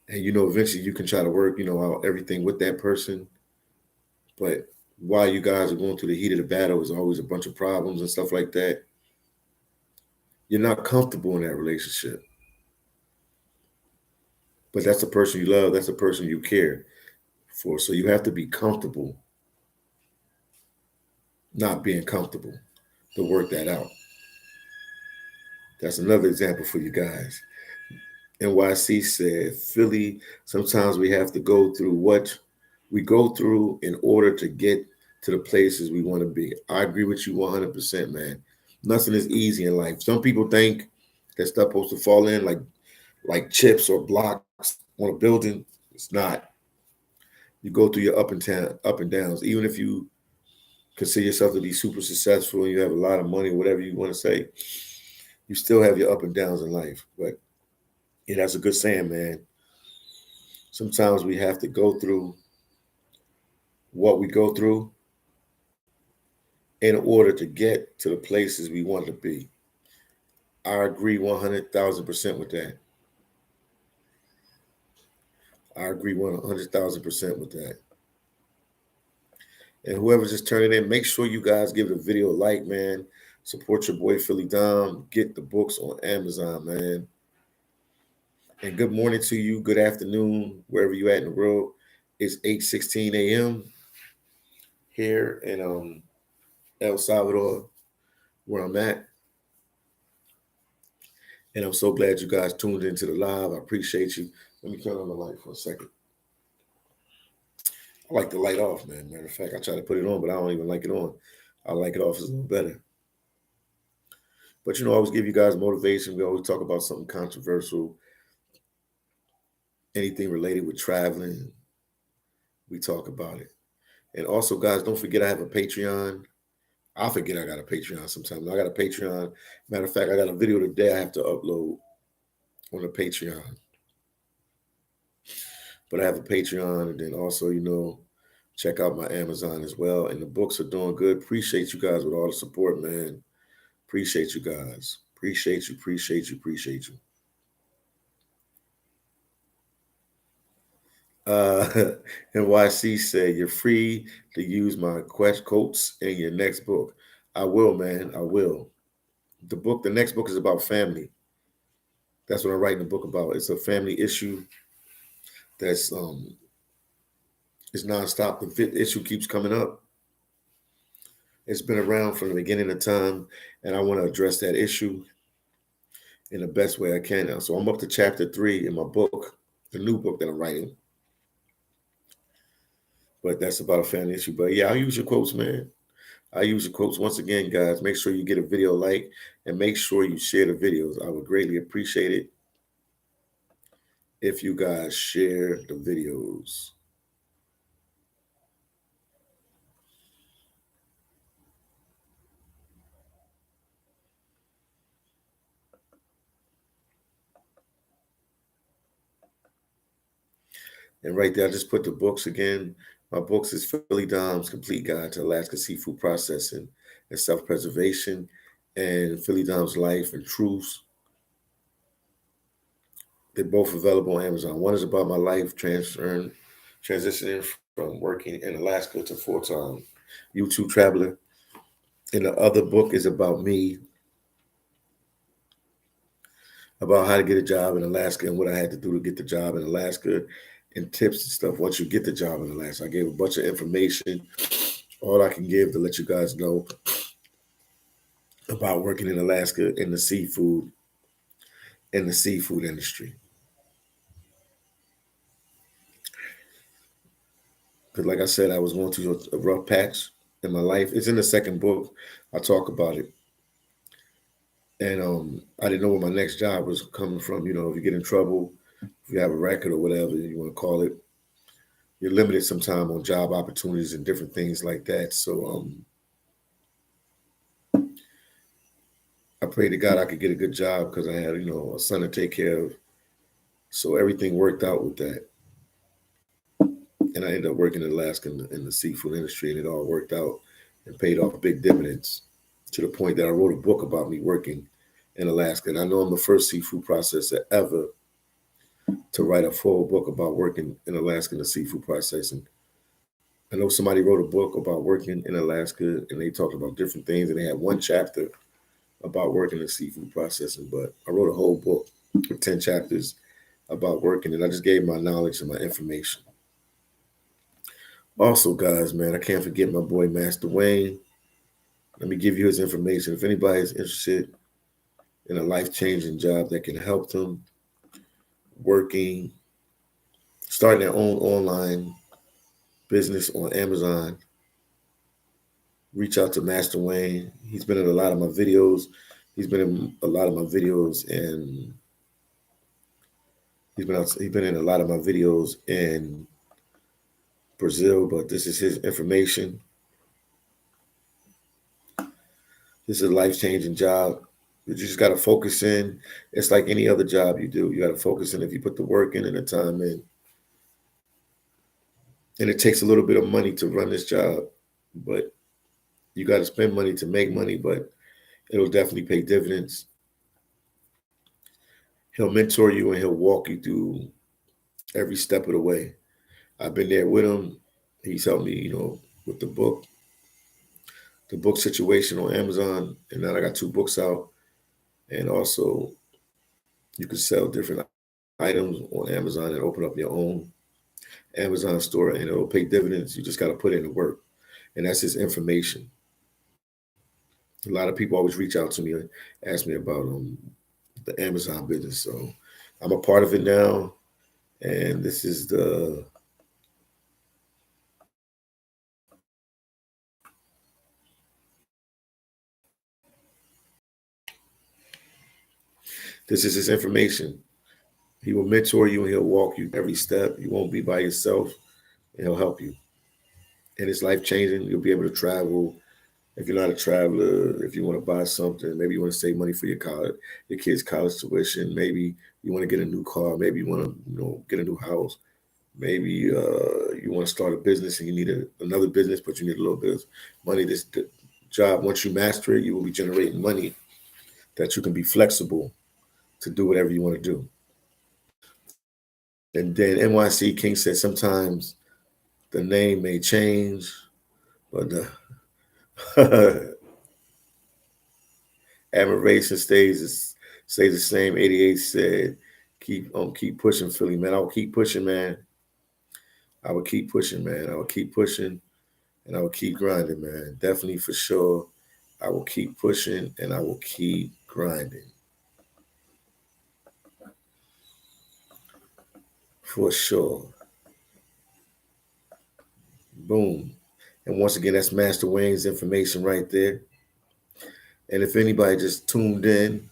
and eventually you can try to work, out everything with that person. But while you guys are going through the heat of the battle, there's always a bunch of problems and stuff like that. You're not comfortable in that relationship. But that's the person you love, that's the person you care for. So you have to be comfortable not being comfortable to work that out. That's another example for you guys. NYC said, Philly, sometimes we have to go through what we go through in order to get to the places we want to be. I agree with you 100%, man. Nothing is easy in life. Some people think that stuff supposed to fall in like chips or blocks on a building. It's not. You go through your up and downs. Even if you consider yourself to be super successful and you have a lot of money, whatever you want to say, you still have your up and downs in life. But yeah, that's a good saying, man. Sometimes we have to go through what we go through in order to get to the places we want to be. I agree 100,000% with that. I agree 100,000% with that. And whoever's just turning in, make sure you guys give the video a like, man. Support your boy phillydom. Get the books on Amazon, man. And good morning to you. Good afternoon, wherever you at in the world. It's 8:16 a.m. here in El Salvador, where I'm at. And I'm so glad you guys tuned into the live. I appreciate you. Let me turn on the light for a second. I like the light off, man. Matter of fact, I try to put it on, but I don't even like it on. I like it off, it's a little better. But I always give you guys motivation. We always talk about something controversial, anything related with traveling. We talk about it. And also, guys, don't forget I have a Patreon. I forget I got a Patreon sometimes. I got a Patreon. Matter of fact, I got a video today I have to upload on the Patreon. But I have a Patreon, and then also, check out my Amazon as well. And the books are doing good. Appreciate you guys with all the support, man. Appreciate you guys. Appreciate you, appreciate you, appreciate you. NYC said, you're free to use my quotes in your next book. I will, man. I will. The next book is about family. That's what I'm writing the book about. It's a family issue that's it's nonstop. The fit issue keeps coming up. It's been around from the beginning of time, and I want to address that issue in the best way I can now. So I'm up to chapter 3 in my book, the new book that I'm writing. But that's about a family issue. But yeah, I'll use your quotes, man. I use your quotes once again, guys. Make sure you get a video like and make sure you share the videos. I would greatly appreciate it if you guys share the videos. And right there, I just put the books again. My books is Phillydom's Complete Guide to Alaska Seafood Processing and Self-Preservation, and Phillydom's Life and Truths. They're both available on Amazon. One is about my life transitioning from working in Alaska to full-time YouTube traveler. And the other book is about me, about how to get a job in Alaska and what I had to do to get the job in Alaska and tips and stuff once you get the job in Alaska. I gave a bunch of information, all I can give to let you guys know about working in Alaska in the seafood industry. Because like I said, I was going through a rough patch in my life. It's in the second book. I talk about it. And I didn't know where my next job was coming from. You know, if you get in trouble, if you have a record or whatever you want to call it, you're limited sometime on job opportunities and different things like that. So I prayed to God I could get a good job because I had, a son to take care of. So everything worked out with that. And I ended up working in Alaska in the seafood industry, and it all worked out and paid off big dividends to the point that I wrote a book about me working in Alaska. And I know I'm the first seafood processor ever to write a full book about working in Alaska in the seafood processing. I know somebody wrote a book about working in Alaska, and they talked about different things, and they had one chapter about working in seafood processing. But I wrote a whole book with 10 chapters about working, and I just gave my knowledge and my information. Also, guys, man, I can't forget my boy Master Wayne. Let me give you his information. If anybody's interested in a life-changing job that can help them working, starting their own online business on Amazon, reach out to Master Wayne. He's been in a lot of my videos. He's been in a lot of my videos, and he's been in a lot of my videos in Brazil. But this is his information. This is a life-changing job. You just got to focus in. It's like any other job you do. You got to focus in. If you put the work in and the time in, and it takes a little bit of money to run this job, but you got to spend money to make money. But it'll definitely pay dividends. He'll mentor you and he'll walk you through every step of the way. I've been there with him. He's helped me, with the book situation on Amazon, and now I got 2 books out. And also, you can sell different items on Amazon and open up your own Amazon store, and it'll pay dividends. You just got to put in the work, and that's his information. A lot of people always reach out to me and ask me about the Amazon business, so I'm a part of it now, and this is his information. He will mentor you and he'll walk you every step. You won't be by yourself, and he'll help you. And it's life changing. You'll be able to travel. If you're not a traveler, if you want to buy something, maybe you want to save money for your kids' college tuition. Maybe you want to get a new car. Maybe you want to, get a new house. Maybe you want to start a business and you need another business, but you need a little bit of money. This job, once you master it, you will be generating money that you can be flexible to do whatever you want to do. And then NYC King said sometimes the name may change, but Admiration stays the same. 88 said, keep pushing, Philly, man. I will keep pushing, man. I will keep pushing, man. I will keep pushing, and I will keep grinding, man. Definitely for sure. I will keep pushing, and I will keep grinding. For sure. Boom. And once again, that's Master Wayne's information right there. And if anybody tuned in,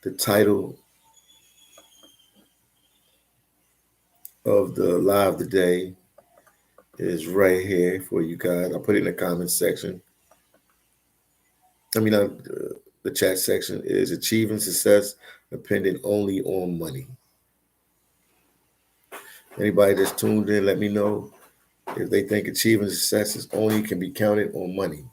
the title of the live today is right here for you guys. I'll put it in the comment section. The chat section is achieving success dependent only on money. Anybody that's tuned in, let me know if they think achieving success is only can be counted on money.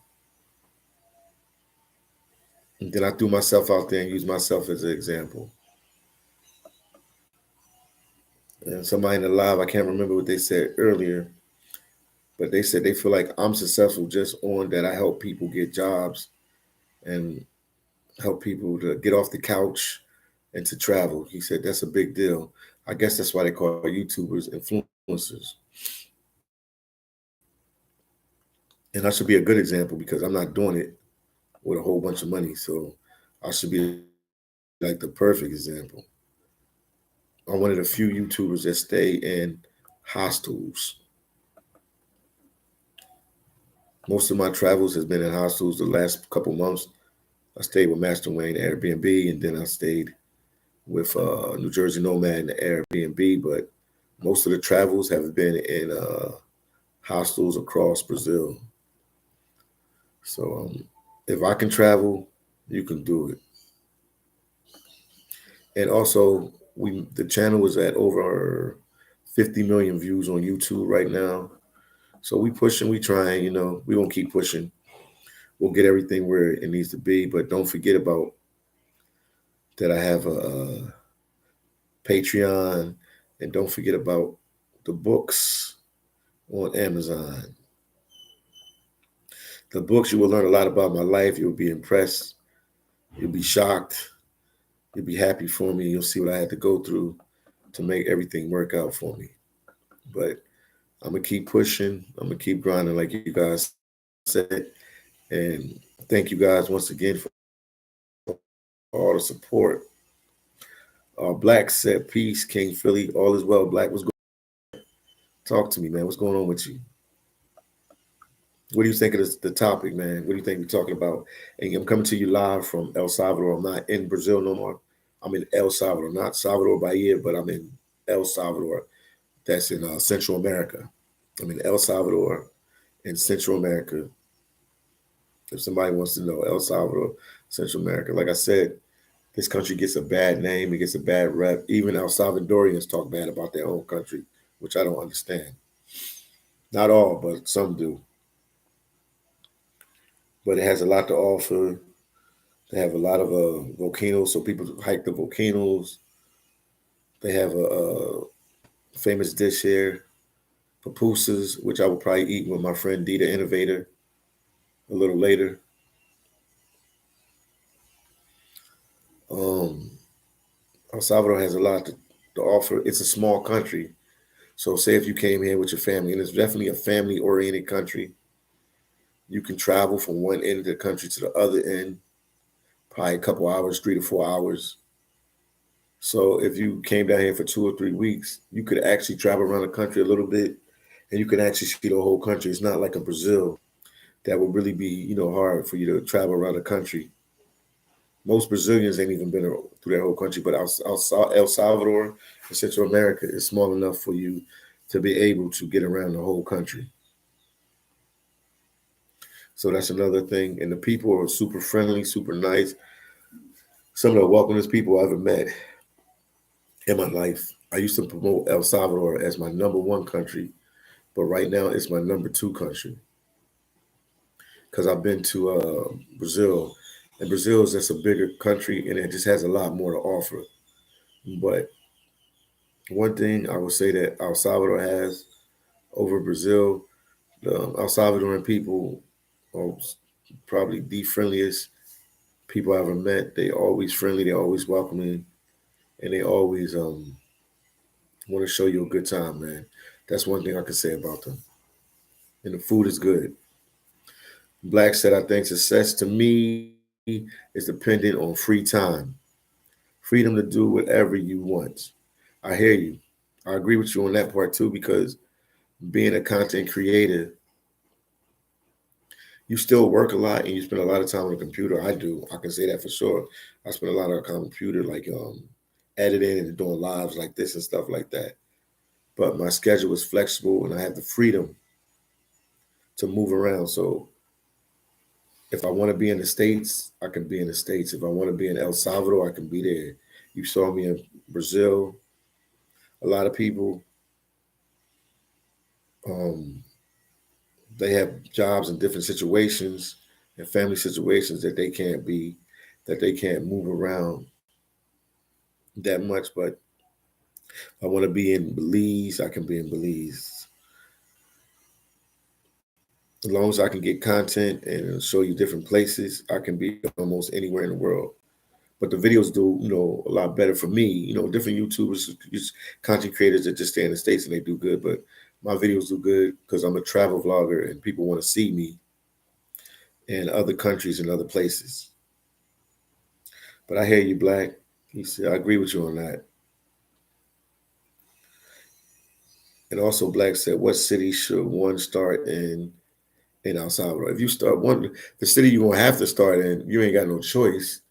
And then I threw myself out there and used myself as an example. And somebody in the live, I can't remember what they said earlier, but they said they feel like I'm successful just on that I help people get jobs and help people to get off the couch and to travel. He said that's a big deal. I guess that's why they call YouTubers influencers. And I should be a good example because I'm not doing it with a whole bunch of money. So I should be like the perfect example. I'm one of the few YouTubers that stay in hostels. Most of my travels has been in hostels the last couple months. I stayed with Master Wayne Airbnb, and then I stayed with New Jersey Nomad in the Airbnb. But most of the travels have been in hostels across Brazil. So if I can travel, you can do it. And also, the channel is at over 50 million views on YouTube right now. So we pushing, we trying, we gonna keep pushing. We'll get everything where it needs to be, but don't forget about that I have a Patreon, and don't forget about the books on Amazon. The books, you will learn a lot about my life. You'll be impressed. You'll be shocked. You'll be happy for me. You'll see what I had to go through to make everything work out for me. But I'm going to keep pushing. I'm going to keep grinding like you guys said. And thank you guys once again for all the support. Black said, peace, King Philly. All is well. Black, what's going on? Talk to me, man. What's going on with you? What do you think of the topic, man? What do you think we're talking about? And I'm coming to you live from El Salvador. I'm not in Brazil no more. I'm in El Salvador, not Salvador Bahia, but I'm in El Salvador. That's in Central America. I'm in El Salvador in Central America. If somebody wants to know, El Salvador, Central America. Like I said, this country gets a bad name. It gets a bad rep. Even El Salvadorians talk bad about their own country, which I don't understand. Not all, but some do. But it has a lot to offer. They have a lot of volcanoes, so people hike the volcanoes. They have a famous dish here, pupusas, which I will probably eat with my friend D, the Innovator, a little later. El Salvador has a lot to offer. It's a small country. So say if you came here with your family, and it's definitely a family-oriented country, you can travel from one end of the country to the other end, probably a couple hours, 3 to 4 hours. So if you came down here for 2 or 3 weeks, you could actually travel around the country a little bit, and you can actually see the whole country. It's not like in Brazil that would really be, hard for you to travel around the country. Most Brazilians ain't even been through that whole country, but El Salvador and Central America is small enough for you to be able to get around the whole country. So that's another thing. And the people are super friendly, super nice. Some of the welcomest people I've ever met in my life. I used to promote El Salvador as my number one country, but right now it's my number two country. Because I've been to Brazil, and Brazil is just a bigger country, and it just has a lot more to offer. But one thing I would say that El Salvador has over Brazil, the El Salvadoran people or probably the friendliest people I ever met. They always friendly, they always welcoming, and they always want to show you a good time, man. That's one thing I can say about them. And the food is good. Black said, I think success to me is dependent on free time, freedom to do whatever you want. I hear you. I agree with you on that part too, because being a content creator, you still work a lot and you spend a lot of time on the computer. I do. I can say that for sure. I spend a lot on computer, like editing and doing lives like this and stuff like that. But my schedule is flexible and I have the freedom to move around. So if I want to be in the States, I can be in the States. If I want to be in El Salvador, I can be there. You saw me in Brazil. A lot of people, um, they have jobs in different situations and family situations that they can't move around that much. But I want to be in Belize, I can be in Belize. As long as I can get content and show you different places, I can be almost anywhere in the world. But the videos do, a lot better for me. Different YouTubers, just content creators that just stay in the States and they do good. But my videos do good because I'm a travel vlogger and people want to see me in other countries and other places. But I hear you, Black. He said, I agree with you on that. And also, Black said, what city should one start in El Salvador? If you start the city you're gonna have to start in, you ain't got no choice.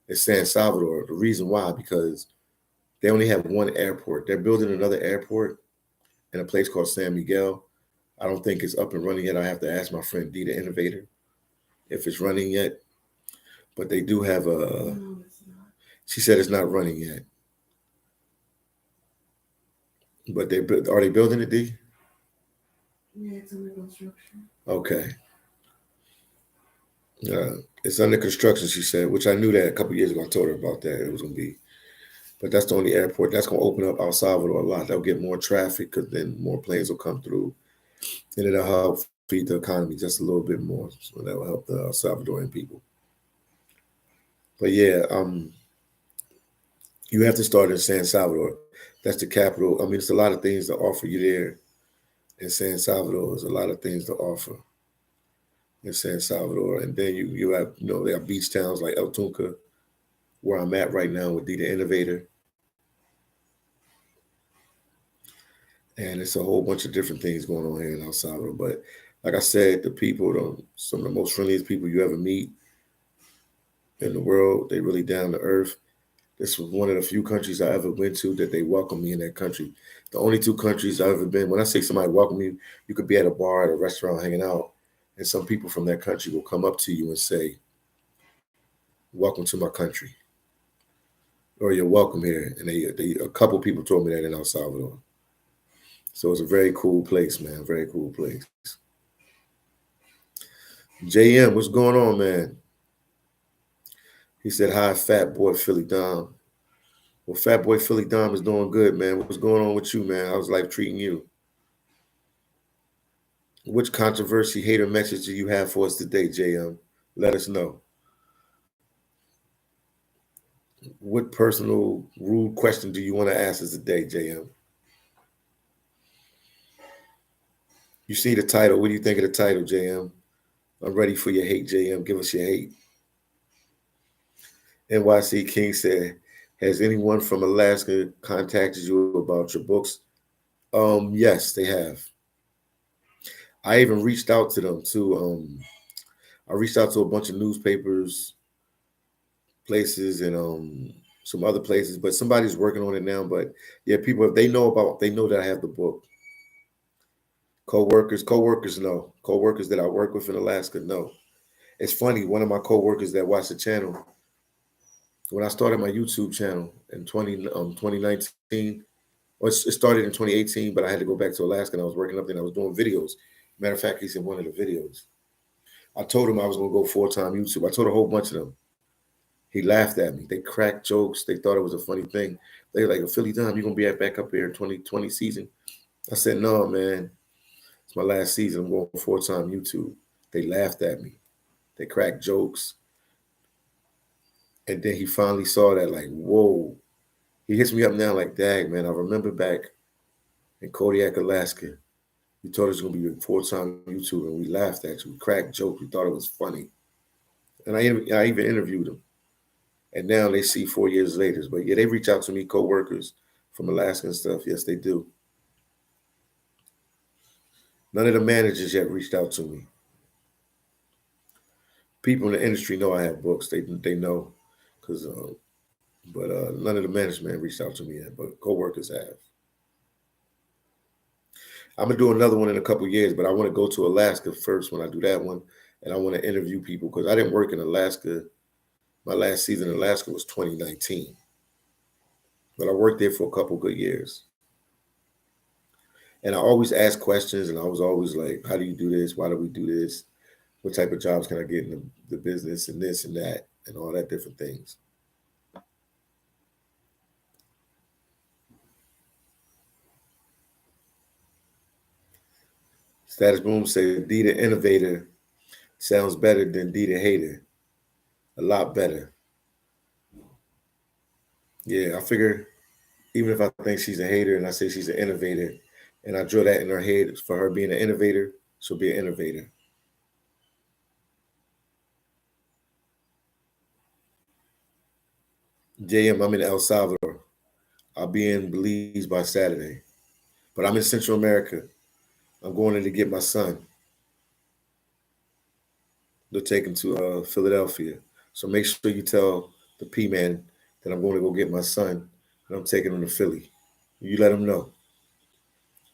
Is San Salvador. The reason why, because they only have one airport. They're building another airport in a place called San Miguel. I don't think it's up and running yet. I have to ask my friend D, the innovator, if it's running yet. But they do have a. No, it's not. She said it's not running yet. But are they building it, D? Yeah, it's under construction. Okay. It's under construction, she said, which I knew that a couple years ago. I told her about that. It was going to be. But that's the only airport. That's going to open up El Salvador a lot. They'll get more traffic because then more planes will come through. And it'll help feed the economy just a little bit more. So that will help the Salvadorian people. But yeah, you have to start in San Salvador. That's the capital. I mean, it's a lot of things to offer you there in San Salvador. There's a lot of things to offer in San Salvador. And then you have, they have beach towns like El Tunca, where I'm at right now with D the Innovator. And it's a whole bunch of different things going on here in El Salvador. But like I said, the people, some of the most friendliest people you ever meet in the world, they really down to earth. This was one of the few countries I ever went to that they welcomed me in that country. The only two countries I've ever been, when I say somebody welcome you, you could be at a bar, at a restaurant, hanging out, and some people from that country will come up to you and say, welcome to my country, or you're welcome here. And a couple people told me that in El Salvador. So it's a very cool place, man. Very cool place. JM, what's going on, man? He said, hi, fat boy Philly Dom. Well, fat boy Philly Dom is doing good, man. What's going on with you, man? How's life treating you? Which controversy, hater message do you have for us today, JM? Let us know. What personal, rude question do you want to ask us today, JM? You see the title. What do you think of the title, JM? I'm ready for your hate, JM. Give us your hate. NYC King said, has anyone from Alaska contacted you about your books? Yes, they have. I even reached out to them too. I reached out to a bunch of newspapers, places, and some other places, but somebody's working on it now. But yeah, people, if they know that I have the book. Co-workers know. Co-workers that I work with in Alaska know. It's funny, one of my co-workers that watch the channel, when I started my YouTube channel in 2019, or it started in 2018, but I had to go back to Alaska and I was working up there and I was doing videos. Matter of fact, he's in one of the videos. I told him I was going to go full-time YouTube. I told a whole bunch of them. He laughed at me. They cracked jokes. They thought it was a funny thing. They were like, Philly Dom, you're going to be back up here in 2020 season? I said, no, man. It's my last season. I'm going full-time YouTube. They laughed at me. They cracked jokes. And then he finally saw that, like, whoa. He hits me up now like, dag, man, I remember back in Kodiak, Alaska. You told us it was going to be a full-time YouTuber, and we laughed at you. We cracked jokes. We thought it was funny. And I even interviewed him. And now they see 4 years later. But yeah, they reach out to me, co-workers from Alaska and stuff. Yes, they do. None of the managers yet reached out to me. People in the industry know I have books. They know, because but none of the management reached out to me yet. But co-workers have. I'm gonna do another one in a couple years, but I want to go to Alaska first when I do that one, and I want to interview people because I didn't work in Alaska. My last season in Alaska was 2019, but I worked there for a couple good years. And I always ask questions, and I was always like, "How do you do this? Why do we do this? What type of jobs can I get in the business, and this and that, and all that different things." Status Boom said, "D the innovator sounds better than D the hater. A lot better." Yeah, I figure even if I think she's a hater and I say she's an innovator, and I drill that in her head for her being an innovator, she'll be an innovator. JM, I'm in El Salvador. I'll be in Belize by Saturday. But I'm in Central America. I'm going in to get my son. They'll take him to Philadelphia. So make sure you tell the P man that I'm going to go get my son and I'm taking him to Philly. You let him know.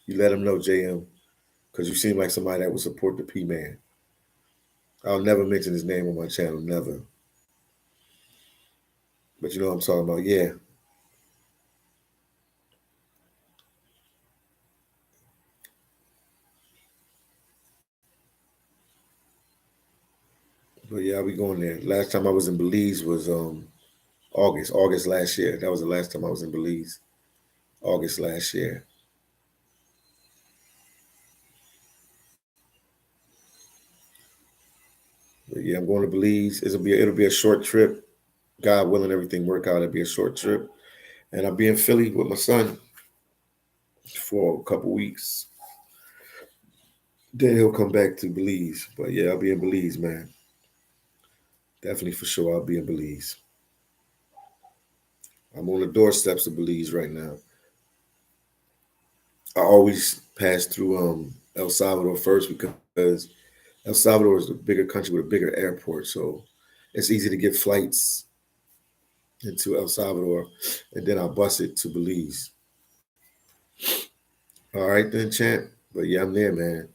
You let him know, JM, because you seem like somebody that would support the P man. I'll never mention his name on my channel, never. But you know what I'm talking about. Yeah. But yeah, I'll be going there. Last time I was in Belize was August last year. That was the last time I was in Belize. August last year. But yeah, I'm going to Belize. It'll be a short trip. God willing, everything work out. It'll be a short trip, and I'll be in Philly with my son for a couple weeks. Then he'll come back to Belize. But yeah, I'll be in Belize, man. Definitely for sure, I'll be in Belize. I'm on the doorsteps of Belize right now. I always pass through El Salvador first because El Salvador is a bigger country with a bigger airport, so it's easy to get flights into El Salvador, and then I'll bus it to Belize. All right then, champ. But yeah, I'm there, man.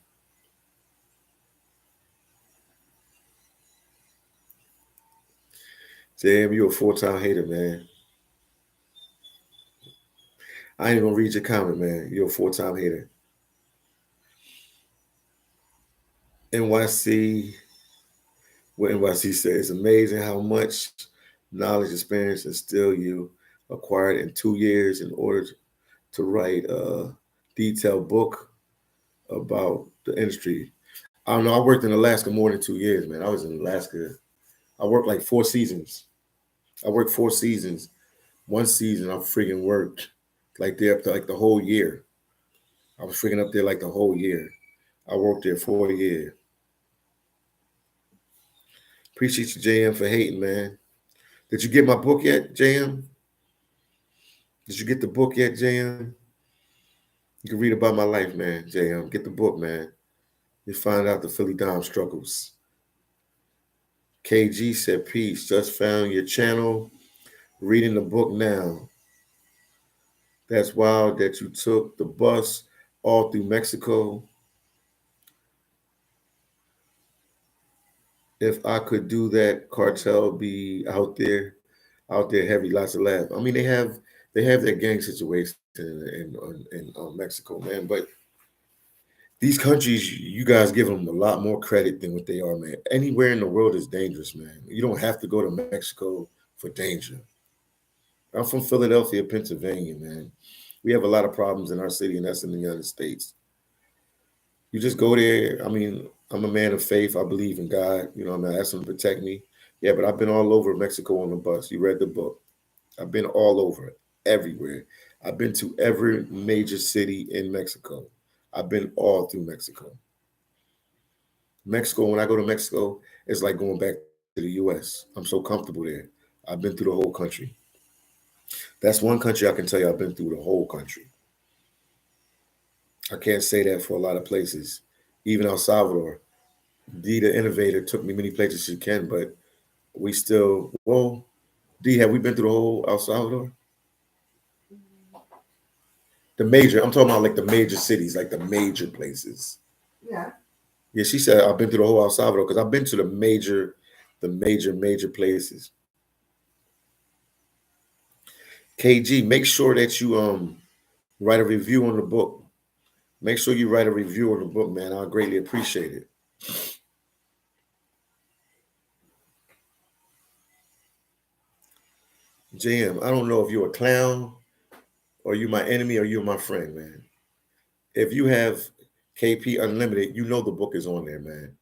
Damn, you a full-time hater, man. I ain't gonna read your comment, man. You're a full-time hater. NYC, what NYC says, it's amazing how much knowledge, experience, and skill you acquired in 2 years in order to write a detailed book about the industry. I don't know. I worked in Alaska more than 2 years, man. I was in Alaska. I worked like 4 seasons. I worked 4 seasons. One season, I freaking worked like there up to like the whole year. I was freaking up there like the whole year. I worked there for a year. Appreciate you, JM, for hating, man. Did you get my book yet, JM? Did you get the book yet, JM? You can read about my life, man, JM. Get the book, man. You find out the phillydom struggles. KG said, peace. Just found your channel. Reading the book now. That's wild that you took the bus all through Mexico. If I could do that, cartel be out there heavy, lots of laugh. I mean, they have their gang situation in Mexico, man. But these countries, you guys give them a lot more credit than what they are, man. Anywhere in the world is dangerous, man. You don't have to go to Mexico for danger. I'm from Philadelphia, Pennsylvania, man. We have a lot of problems in our city, and that's in the United States. You just go there. I mean, I'm a man of faith. I believe in God. I'm not asking him to protect me. Yeah, but I've been all over Mexico on the bus. You read the book. I've been all over, everywhere. I've been to every major city in Mexico. I've been all through Mexico. Mexico, when I go to Mexico, it's like going back to the US. I'm so comfortable there. I've been through the whole country. That's one country I can tell you I've been through the whole country. I can't say that for a lot of places. Even El Salvador. D, the innovator, took me many places she can, but we still, well, D, have we been through the whole El Salvador? The major, I'm talking about like the major cities, like the major places. Yeah. Yeah, she said I've been through the whole El Salvador because I've been to major places. KG, make sure that you write a review on the book. Make sure you write a review on the book, man. I'll greatly appreciate it. JM, I don't know if you're a clown or you my enemy or you're my friend, man. If you have KP Unlimited, you know the book is on there, man.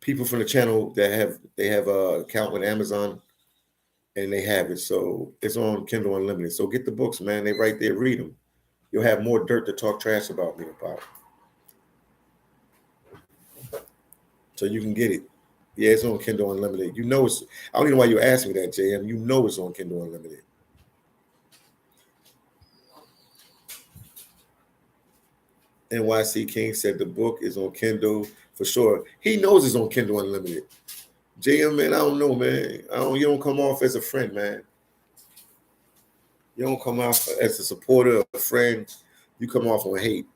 People from the channel that have a account with Amazon and they have it, so it's on Kindle Unlimited. So get the books, man. They right there. Read them. You'll have more dirt to talk trash about me about. So you can get it. Yeah, it's on Kindle Unlimited. You know it's. I don't even know why you asked me that, JM. You know it's on Kindle Unlimited. NYC King said the book is on Kindle for sure. He knows it's on Kindle Unlimited. JM, man, I don't know, man. You don't come off as a friend, man. You don't come off as a supporter, a friend. You come off on hate.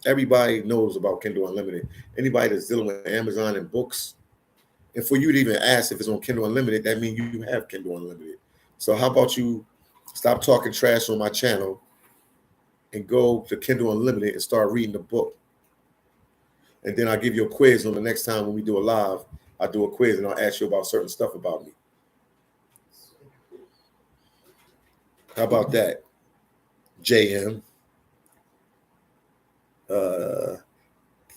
Everybody knows about Kindle Unlimited. Anybody that's dealing with Amazon and books, and for you to even ask if it's on Kindle Unlimited, that means you have Kindle Unlimited. So how about you stop talking trash on my channel and go to Kindle Unlimited and start reading the book? And then I'll give you a quiz on the next time when we do a live. I'll do a quiz and I'll ask you about certain stuff about me. How about that, JM? Uh,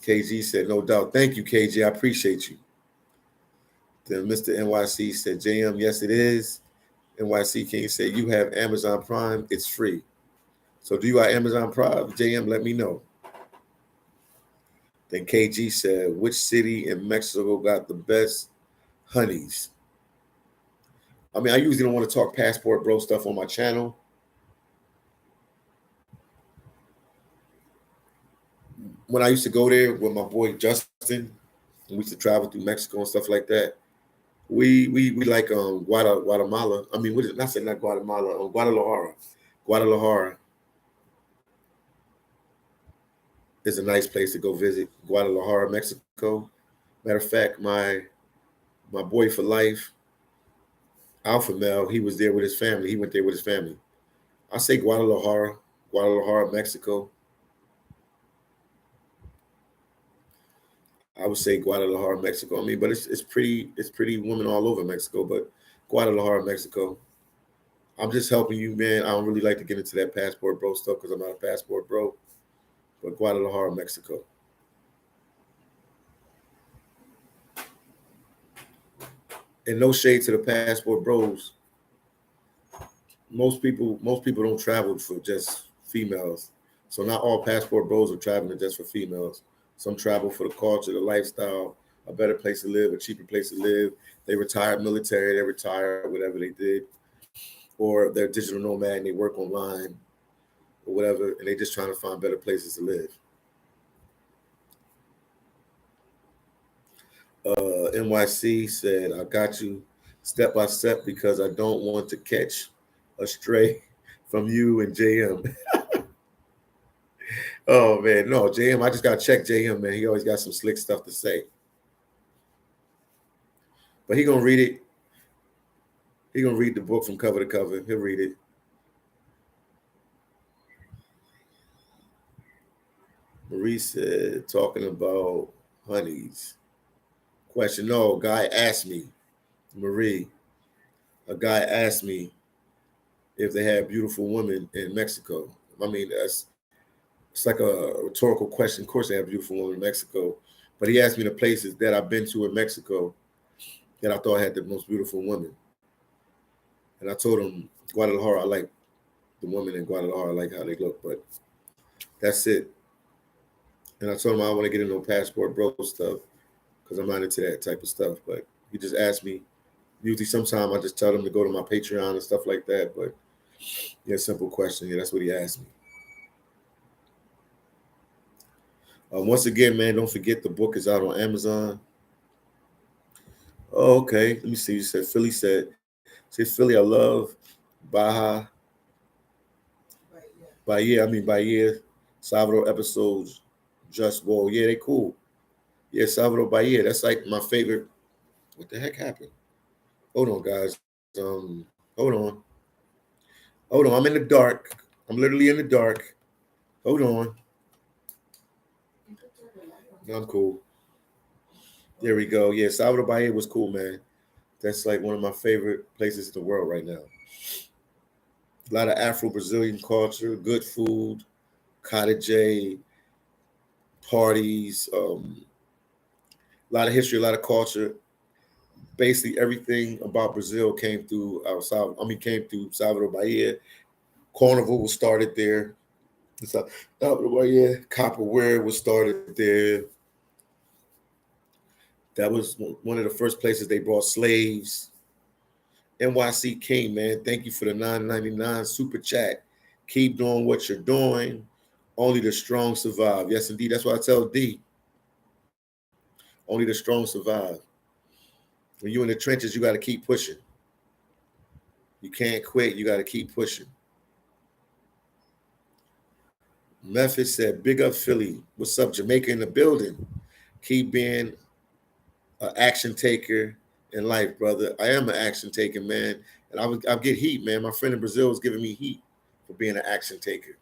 KG said, no doubt. Thank you, KG. I appreciate you. Then Mr. NYC said, JM, yes, it is. NYC King said, you have Amazon Prime. It's free. So do you have Amazon Prime? JM, let me know. Then KG said, which city in Mexico got the best honeys? I mean, I usually don't want to talk passport bro stuff on my channel. When I used to go there with my boy Justin, we used to travel through Mexico and stuff like that. We like Guatemala. I mean, what is not saying not Guatemala, Guadalajara. Guadalajara is a nice place to go visit. Guadalajara, Mexico. Matter of fact, my boy for life, Alpha Male, he was there with his family. He went there with his family. I say Guadalajara, Mexico. I would say Guadalajara, Mexico. I mean, but it's pretty women all over Mexico, but Guadalajara, Mexico. I'm just helping you, man. I don't really like to get into that passport bro stuff because I'm not a passport bro. But Guadalajara, Mexico. And no shade to the passport bros. Most people don't travel for just females. So not all passport bros are traveling just for females. Some travel for the culture, the lifestyle, a better place to live, a cheaper place to live. They retired military, they retired, whatever they did. Or they're digital nomad and they work online or whatever, and they just trying to find better places to live. NYC said, I got you step by step because I don't want to catch a stray from you and JM. Oh man, no, JM, I just gotta check JM, man. He always got some slick stuff to say. But he gonna read it. He gonna read the book from cover to cover. He'll read it. Marie said, talking about honeys. Question, no, guy asked me, Marie, a guy asked me if they had beautiful women in Mexico. I mean, it's like a rhetorical question. Of course, they have beautiful women in Mexico. But he asked me the places that I've been to in Mexico that I thought had the most beautiful women. And I told him Guadalajara, I like the women in Guadalajara, I like how they look, but that's it. And I told him I don't want to get into no passport bro stuff because I'm not into that type of stuff. But he just asked me. Usually, sometime I just tell them to go to my Patreon and stuff like that. But yeah, simple question. Yeah, that's what he asked me. Once again, man, don't forget the book is out on Amazon. Oh, okay. Let me see. You said Philly says Philly. I love Baja Bahia Salvador episodes. Just Whoa. Yeah, they cool. Yeah, Salvador Bahia. That's like my favorite. What the heck happened? Hold on, guys. Hold on. Hold on. I'm in the dark. I'm literally in the dark. Hold on. No, I'm cool. There we go. Yeah, Salvador Bahia was cool, man. That's like one of my favorite places in the world right now. A lot of Afro Brazilian culture, good food, cottage, parties, a lot of history, a lot of culture. Basically, everything about Brazil came through came through Salvador Bahia. Carnival was started there. Salvador Bahia, Copperware was started there. That was one of the first places they brought slaves. NYC King, man, thank you for the $9.99 super chat. Keep doing what you're doing. Only the strong survive. Yes, indeed. That's what I tell D. Only the strong survive. When you're in the trenches, you got to keep pushing. You can't quit. You got to keep pushing. Memphis said, "Big up Philly. What's up, Jamaica in the building? Keep being an action taker in life, brother. I am an action taker, man. And I'll get heat, man. My friend in Brazil was giving me heat for being an action taker.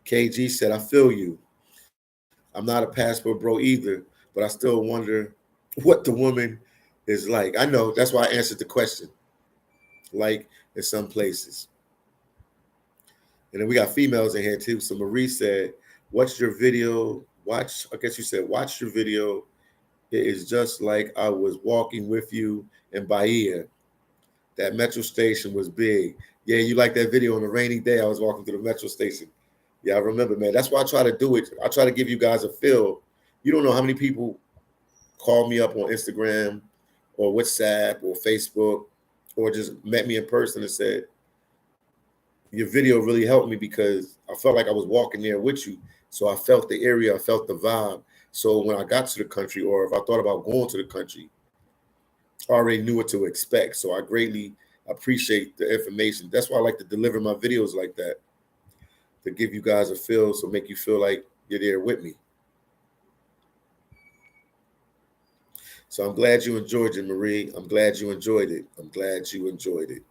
KG said, I feel you. I'm not a passport bro either, but I still wonder what the woman is like. I know. That's why I answered the question. Like in some places. And then we got females in here too. So Marie said, watch your video. I guess you said, watch your video. It is just like I was walking with you in Bahia. That metro station was big. Yeah, you like that video on a rainy day. I was walking through the metro station. Yeah, I remember, man. That's why I try to do it. I try to give you guys a feel. You don't know how many people call me up on Instagram or WhatsApp or Facebook or just met me in person and said, your video really helped me because I felt like I was walking there with you. So I felt the area, I felt the vibe. So when I got to the country or if I thought about going to the country, I already knew what to expect. So I greatly appreciate the information. That's why I like to deliver my videos like that, to give you guys a feel, so make you feel like you're there with me. So I'm glad you enjoyed it, Marie. I'm glad you enjoyed it. I'm glad you enjoyed it.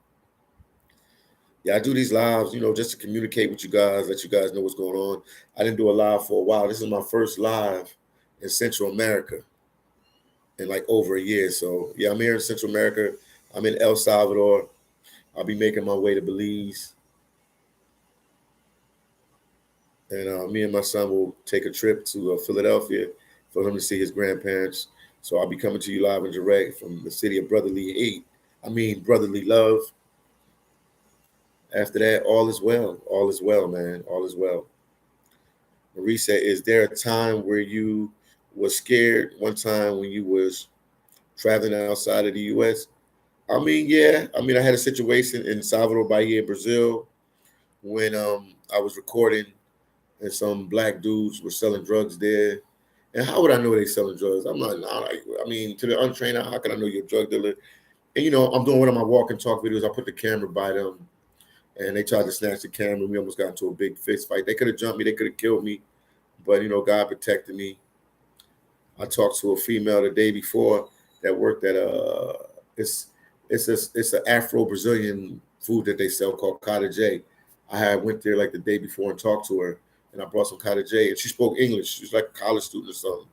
Yeah, I do these lives, just to communicate with you guys, let you guys know what's going on. I didn't do a live for a while. This is my first live in Central America in like over a year. So yeah, I'm here in Central America. I'm in El Salvador. I'll be making my way to Belize. And me and my son will take a trip to Philadelphia for him to see his grandparents. So I'll be coming to you live and direct from the city of brotherly hate. Brotherly love. After that, all is well. All is well, man. All is well. Marie said, is there a time where you was scared? One time when you was traveling outside of the U.S.? Yeah. I had a situation in Salvador Bahia, Brazil, when I was recording and some black dudes were selling drugs there. And how would I know they selling drugs? To the untrained, how can I know you're a drug dealer? And I'm doing one of my walk and talk videos. I put the camera by them, and they tried to snatch the camera. We almost got into a big fist fight. They could have jumped me. They could have killed me, but God protected me. I talked to a female the day before that worked at it's an Afro Brazilian food that they sell called cottage. I had went there like the day before and talked to her, and I brought some cottage, and she spoke English. She was like a college student or something,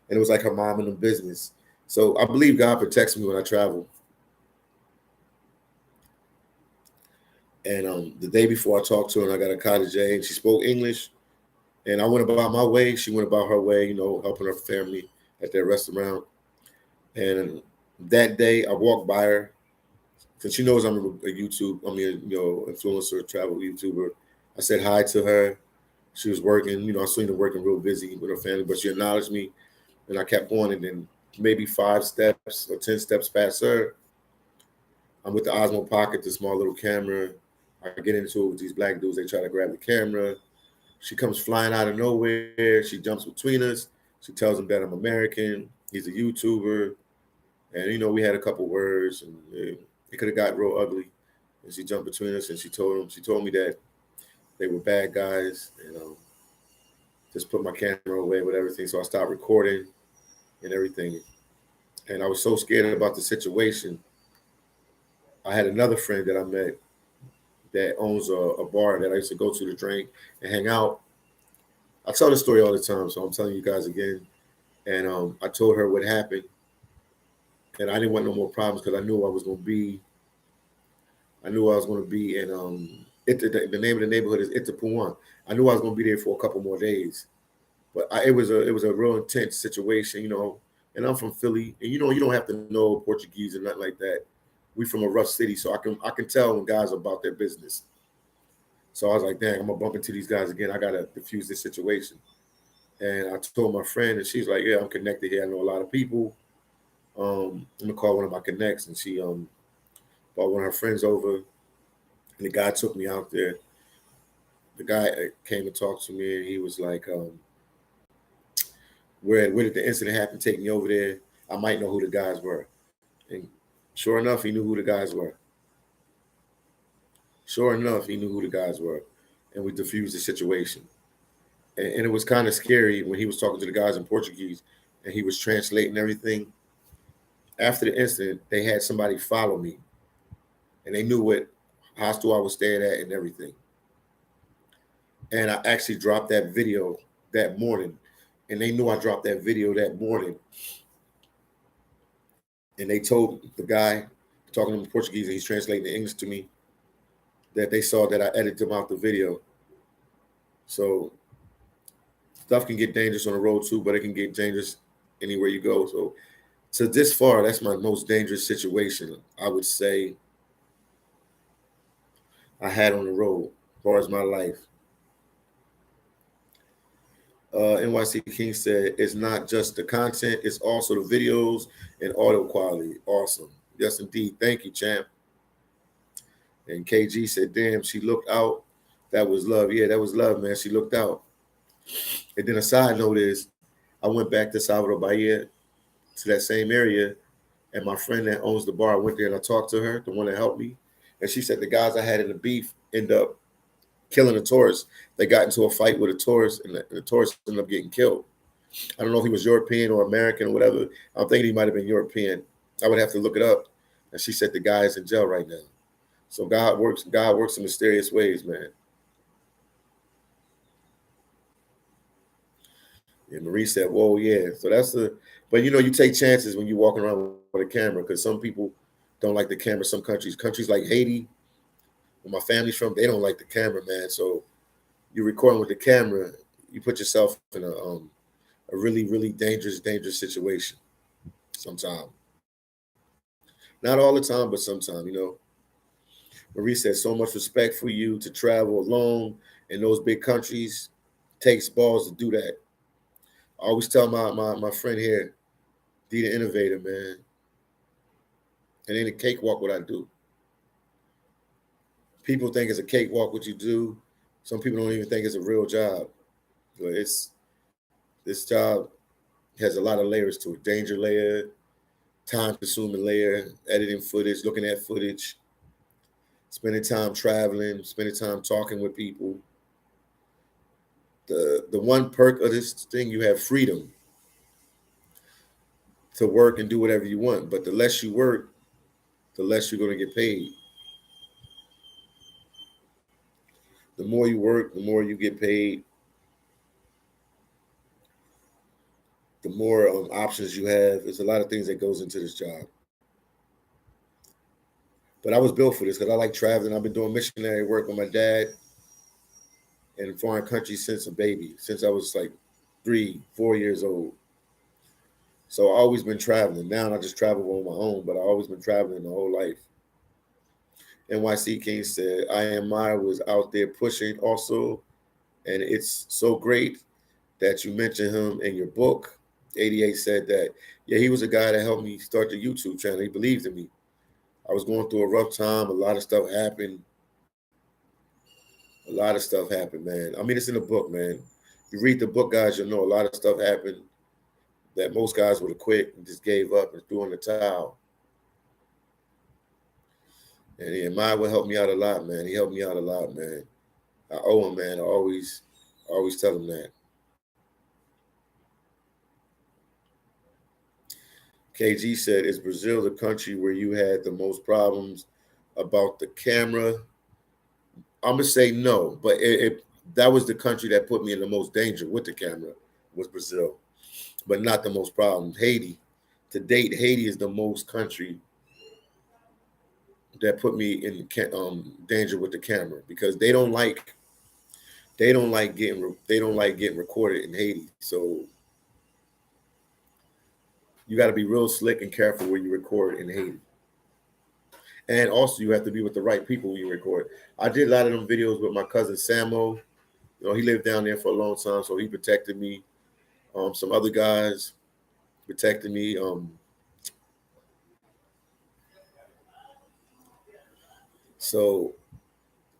and it was like her mom in the business. So I believe God protects me when I travel. And the day before I talked to her, and I got a cottage, and she spoke English, And I went about my way. She went about her way, helping her family at their restaurant. And that day, I walked by her because she knows I'm a YouTube, influencer, travel YouTuber. I said hi to her. She was working, I seen her working real busy with her family, but she acknowledged me, and I kept going. And then maybe 5 steps or 10 steps past her, I'm with the Osmo Pocket, the small little camera. I get into it with these black dudes. They try to grab the camera. She comes flying out of nowhere. She jumps between us. She tells him that I'm American. He's a YouTuber. And, we had a couple words, and it could have got real ugly. And she jumped between us, and she told me that they were bad guys, and just put my camera away with everything. So I stopped recording and everything. And I was so scared about the situation. I had another friend that I met that owns a bar that I used to go to drink and hang out. I tell this story all the time, so I'm telling you guys again. And I told her what happened, and I didn't want no more problems because I knew I was going to be in the name of the neighborhood is Itapuan. I knew I was going to be there for a couple more days, but it was a real intense situation, And I'm from Philly, and you don't have to know Portuguese or nothing like that. We from a rough city, so I can tell when guys are about their business. So I was like, dang, I'm gonna bump into these guys again. I gotta diffuse this situation. And I told my friend, and she's like, yeah, I'm connected here. I know a lot of people. I'm gonna call one of my connects, and she brought one of her friends over, and the guy took me out there. The guy came and talked to me, and he was like, where did the incident happen? Take me over there. I might know who the guys were. And sure enough, he knew who the guys were. Sure enough, he knew who the guys were, and we diffused the situation. And it was kind of scary when he was talking to the guys in Portuguese, and he was translating everything. After the incident, they had somebody follow me, and they knew what hostel I was staying at and everything. And I actually dropped that video that morning, and they knew I dropped that video that morning. And they told the guy talking in Portuguese, and he's translating the English to me, that they saw that I edited them out the video. So stuff can get dangerous on the road too, but it can get dangerous anywhere you go. So this far, that's my most dangerous situation I would say I had on the road as far as my life. NYC King said it's not just the content, it's also the videos and audio quality. Awesome. Yes, indeed. Thank you, champ. And KG said, damn, she looked out. That was love. Yeah, that was love, man. She looked out. And then a side note is I went back to Salvador Bahia to that same area, and my friend that owns the bar, I went there and I talked to her, the one that helped me. And she said the guys I had in the beef end up killing a tourist. They got into a fight with a tourist, and the tourist ended up getting killed. I don't know if he was European or American or whatever. I'm thinking he might have been European. I would have to look it up. And she said the guy is in jail right now. So God works. God works in mysterious ways, man. And Marie said, "Whoa, yeah." So that's the. But you take chances when you're walking around with a camera because some people don't like the camera. Some countries like Haiti, where my family's from, they don't like the camera, man. So you're recording with the camera, you put yourself in a really, really dangerous situation. Sometimes, not all the time, but sometimes. Marie said, "So much respect for you to travel alone in those big countries. Takes balls to do that." I always tell my friend here, D the innovator, man. It ain't a cakewalk what I do. People think it's a cakewalk what you do. Some people don't even think it's a real job. But this job has a lot of layers to it. Danger layer, time consuming layer, editing footage, looking at footage, spending time traveling, spending time talking with people. The one perk of this thing, you have freedom to work and do whatever you want. But the less you work, the less you're going to get paid. The more you work, the more you get paid. The more options you have. There's a lot of things that goes into this job. But I was built for this because I like traveling. I've been doing missionary work with my dad, in foreign countries since a baby, since I was like 3, 4 years old. So I always been traveling. Now I just travel on my own, but I always been traveling the whole life. NYC King said, I am I was out there pushing also, and it's so great that you mentioned him in your book. 88 said that, yeah, he was a guy that helped me start the YouTube channel. He believed in me. I was going through a rough time. A lot of stuff happened. A lot of stuff happened, man. I mean, it's in the book, man. You read the book, guys, you'll know a lot of stuff happened that most guys would have quit and just gave up and threw in the towel. And Maya would help me out a lot, man. He helped me out a lot, man. I owe him, man. I always tell him that. KG said, "Is Brazil the country where you had the most problems about the camera?" I'm gonna say no, but that was the country that put me in the most danger with the camera was Brazil, but not the most problems. Haiti, to date, Haiti is the most country that put me in danger with the camera because they don't like getting recorded in Haiti. So you got to be real slick and careful where you record in Haiti. And also, you have to be with the right people when you record. I did a lot of them videos with my cousin Samo. He lived down there for a long time, so he protected me. Some other guys protected me. So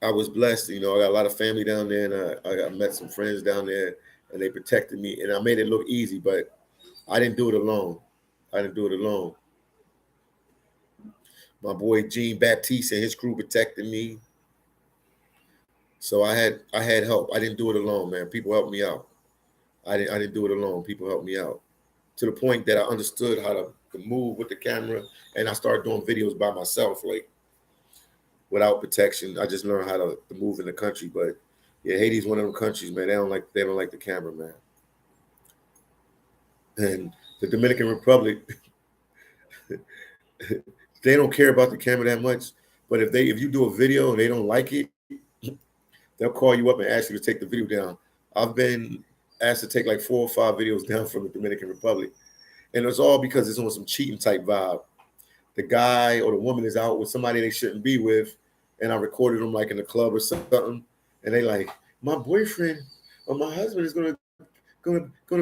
I was blessed. I got a lot of family down there, and I met some friends down there, and they protected me. And I made it look easy, but I didn't do it alone. I didn't do it alone. My boy Jean Baptiste and his crew protected me. So I had help. I didn't do it alone, man. People helped me out. I didn't do it alone. People helped me out to the point that I understood how to move with the camera, and I started doing videos by myself, like without protection. I just learned how to move in the country. But yeah, Haiti's one of them countries, man. They don't like the camera, man. And the Dominican Republic, they don't care about the camera that much. But if you do a video and they don't like it, they'll call you up and ask you to take the video down. I've been asked to take like 4 or 5 videos down from the Dominican Republic, and it's all because it's on some cheating type vibe. The guy or the woman is out with somebody they shouldn't be with, and I recorded them like in a club or something, and they like, my boyfriend or my husband is gonna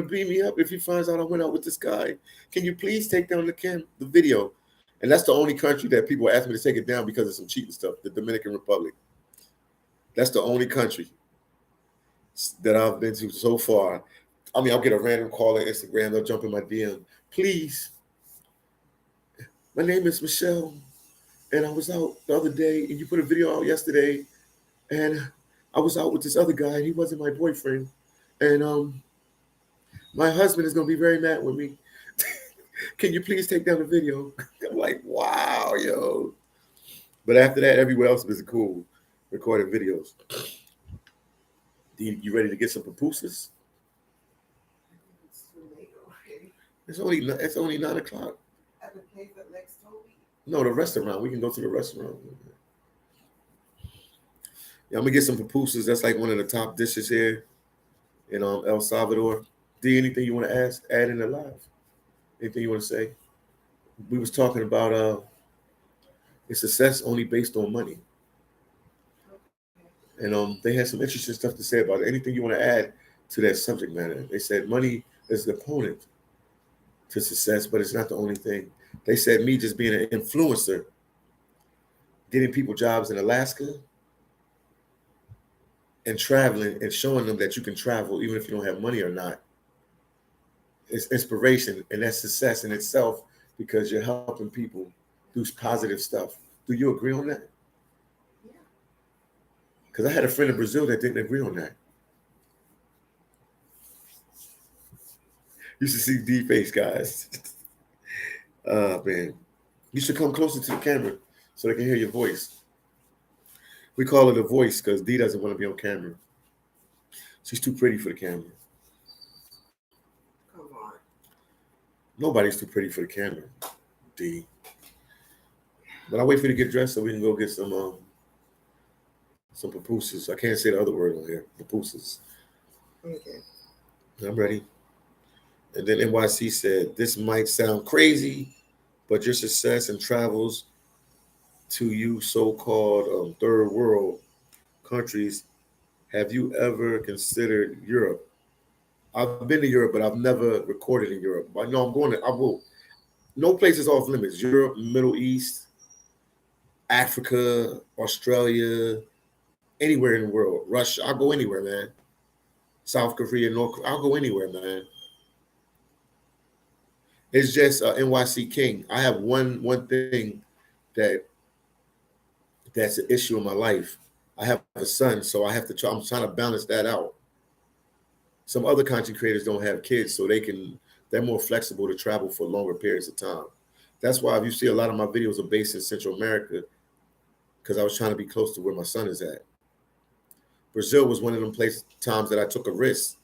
beat me up if he finds out I went out with this guy. Can you please take down the video? And that's the only country that people ask me to take it down because of some cheating stuff. The Dominican Republic. That's the only country that I've been to so far. I mean, I'll get a random call on Instagram. They'll jump in my DM. Please, my name is Michelle, and I was out the other day, and you put a video out yesterday, and I was out with this other guy, and he wasn't my boyfriend, and my husband is gonna be very mad with me. Can you please take down the video? I'm like, wow, yo. But after that, everywhere else was cool, recording videos. You ready to get some pupusas? It's too late already. It's only 9 o'clock. I've been paid for next whole week. No, the restaurant. We can go to the restaurant. Yeah, I'm gonna get some pupusas. That's like one of the top dishes here in El Salvador. D, anything you want to add in the live? Anything you want to say? We was talking about is success only based on money, and they had some interesting stuff to say about it. Anything you want to add to that subject matter? They said money is the opponent to success, but it's not the only thing. They said me just being an influencer, getting people jobs in Alaska, and traveling and showing them that you can travel even if you don't have money or not. It's inspiration, and that's success in itself because you're helping people do positive stuff. Do you agree on that? Yeah. Because I had a friend in Brazil that didn't agree on that. You should see D face, guys. Man, you should come closer to the camera so they can hear your voice. We call it a voice because D doesn't want to be on camera. She's too pretty for the camera. Come on. Nobody's too pretty for the camera, D. But I'll wait for you to get dressed so we can go get some some pupusas. I can't say the other word on here. Pupusas. Okay. I'm ready. And then NYC said, "This might sound crazy, but your success and travels to you so-called third world countries. Have you ever considered Europe?" I've been to Europe, but I've never recorded in Europe. But I know I'm going to. I will. No place is off limits. Europe, Middle East, Africa, Australia, anywhere in the world. Russia. I'll go anywhere, man. South Korea, North. I'll go anywhere, man. It's just NYC King. I have one thing that that's an issue in my life. I have a son, so I have to try. I'm trying to balance that out. Some other content creators don't have kids, so they're more flexible to travel for longer periods of time. That's why if you see a lot of my videos are based in Central America, because I was trying to be close to where my son is at. Brazil was one of them places times that I took a risk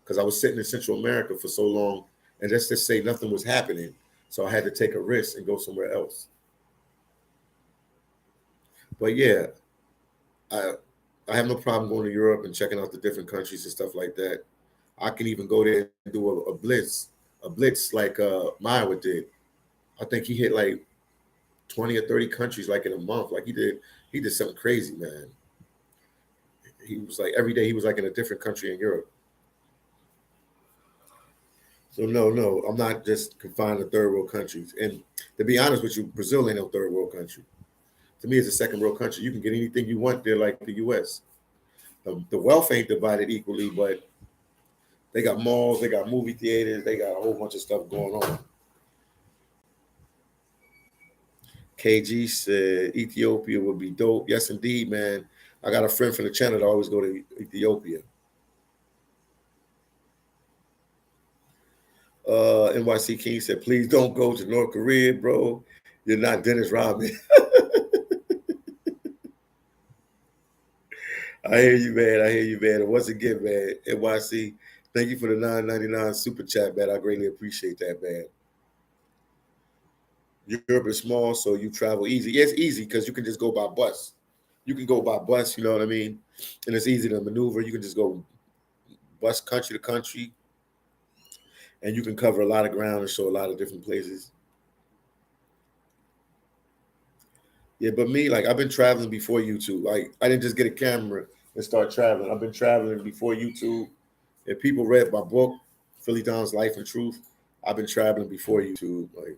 because I was sitting in Central America for so long, and let's just say nothing was happening, so I had to take a risk and go somewhere else. But yeah, I I have no problem going to Europe and checking out the different countries and stuff like that. I can even go there and do a blitz like Maya did. I think he hit like 20 or 30 countries like in a month. Like he did something crazy, man. He was like every day he was like in a different country in Europe. So no, I'm not just confined to third world countries. And to be honest with you, Brazil ain't no third world country. To me, it's a second world country. You can get anything you want there, like the U.S. The wealth ain't divided equally, but they got malls, they got movie theaters, they got a whole bunch of stuff going on. KG said Ethiopia would be dope. Yes, indeed, man. I got a friend from the channel that always go to Ethiopia. NYC King said, please don't go to North Korea, bro. You're not Dennis Rodman. I hear you, man. I hear you, man. And once again, man, NYC, thank you for the 9.99 super chat, man. I greatly appreciate that, man. Europe is small, so you travel easy. Yeah, it's easy because you can just go by bus. You can go by bus, you know what I mean? And it's easy to maneuver. You can just go bus country to country, and you can cover a lot of ground and show a lot of different places. Yeah, but me, like I've been traveling before YouTube. Like I didn't just get a camera and start traveling. I've been traveling before YouTube. If people read my book, Philly Don's Life and Truth, I've been traveling before YouTube. Like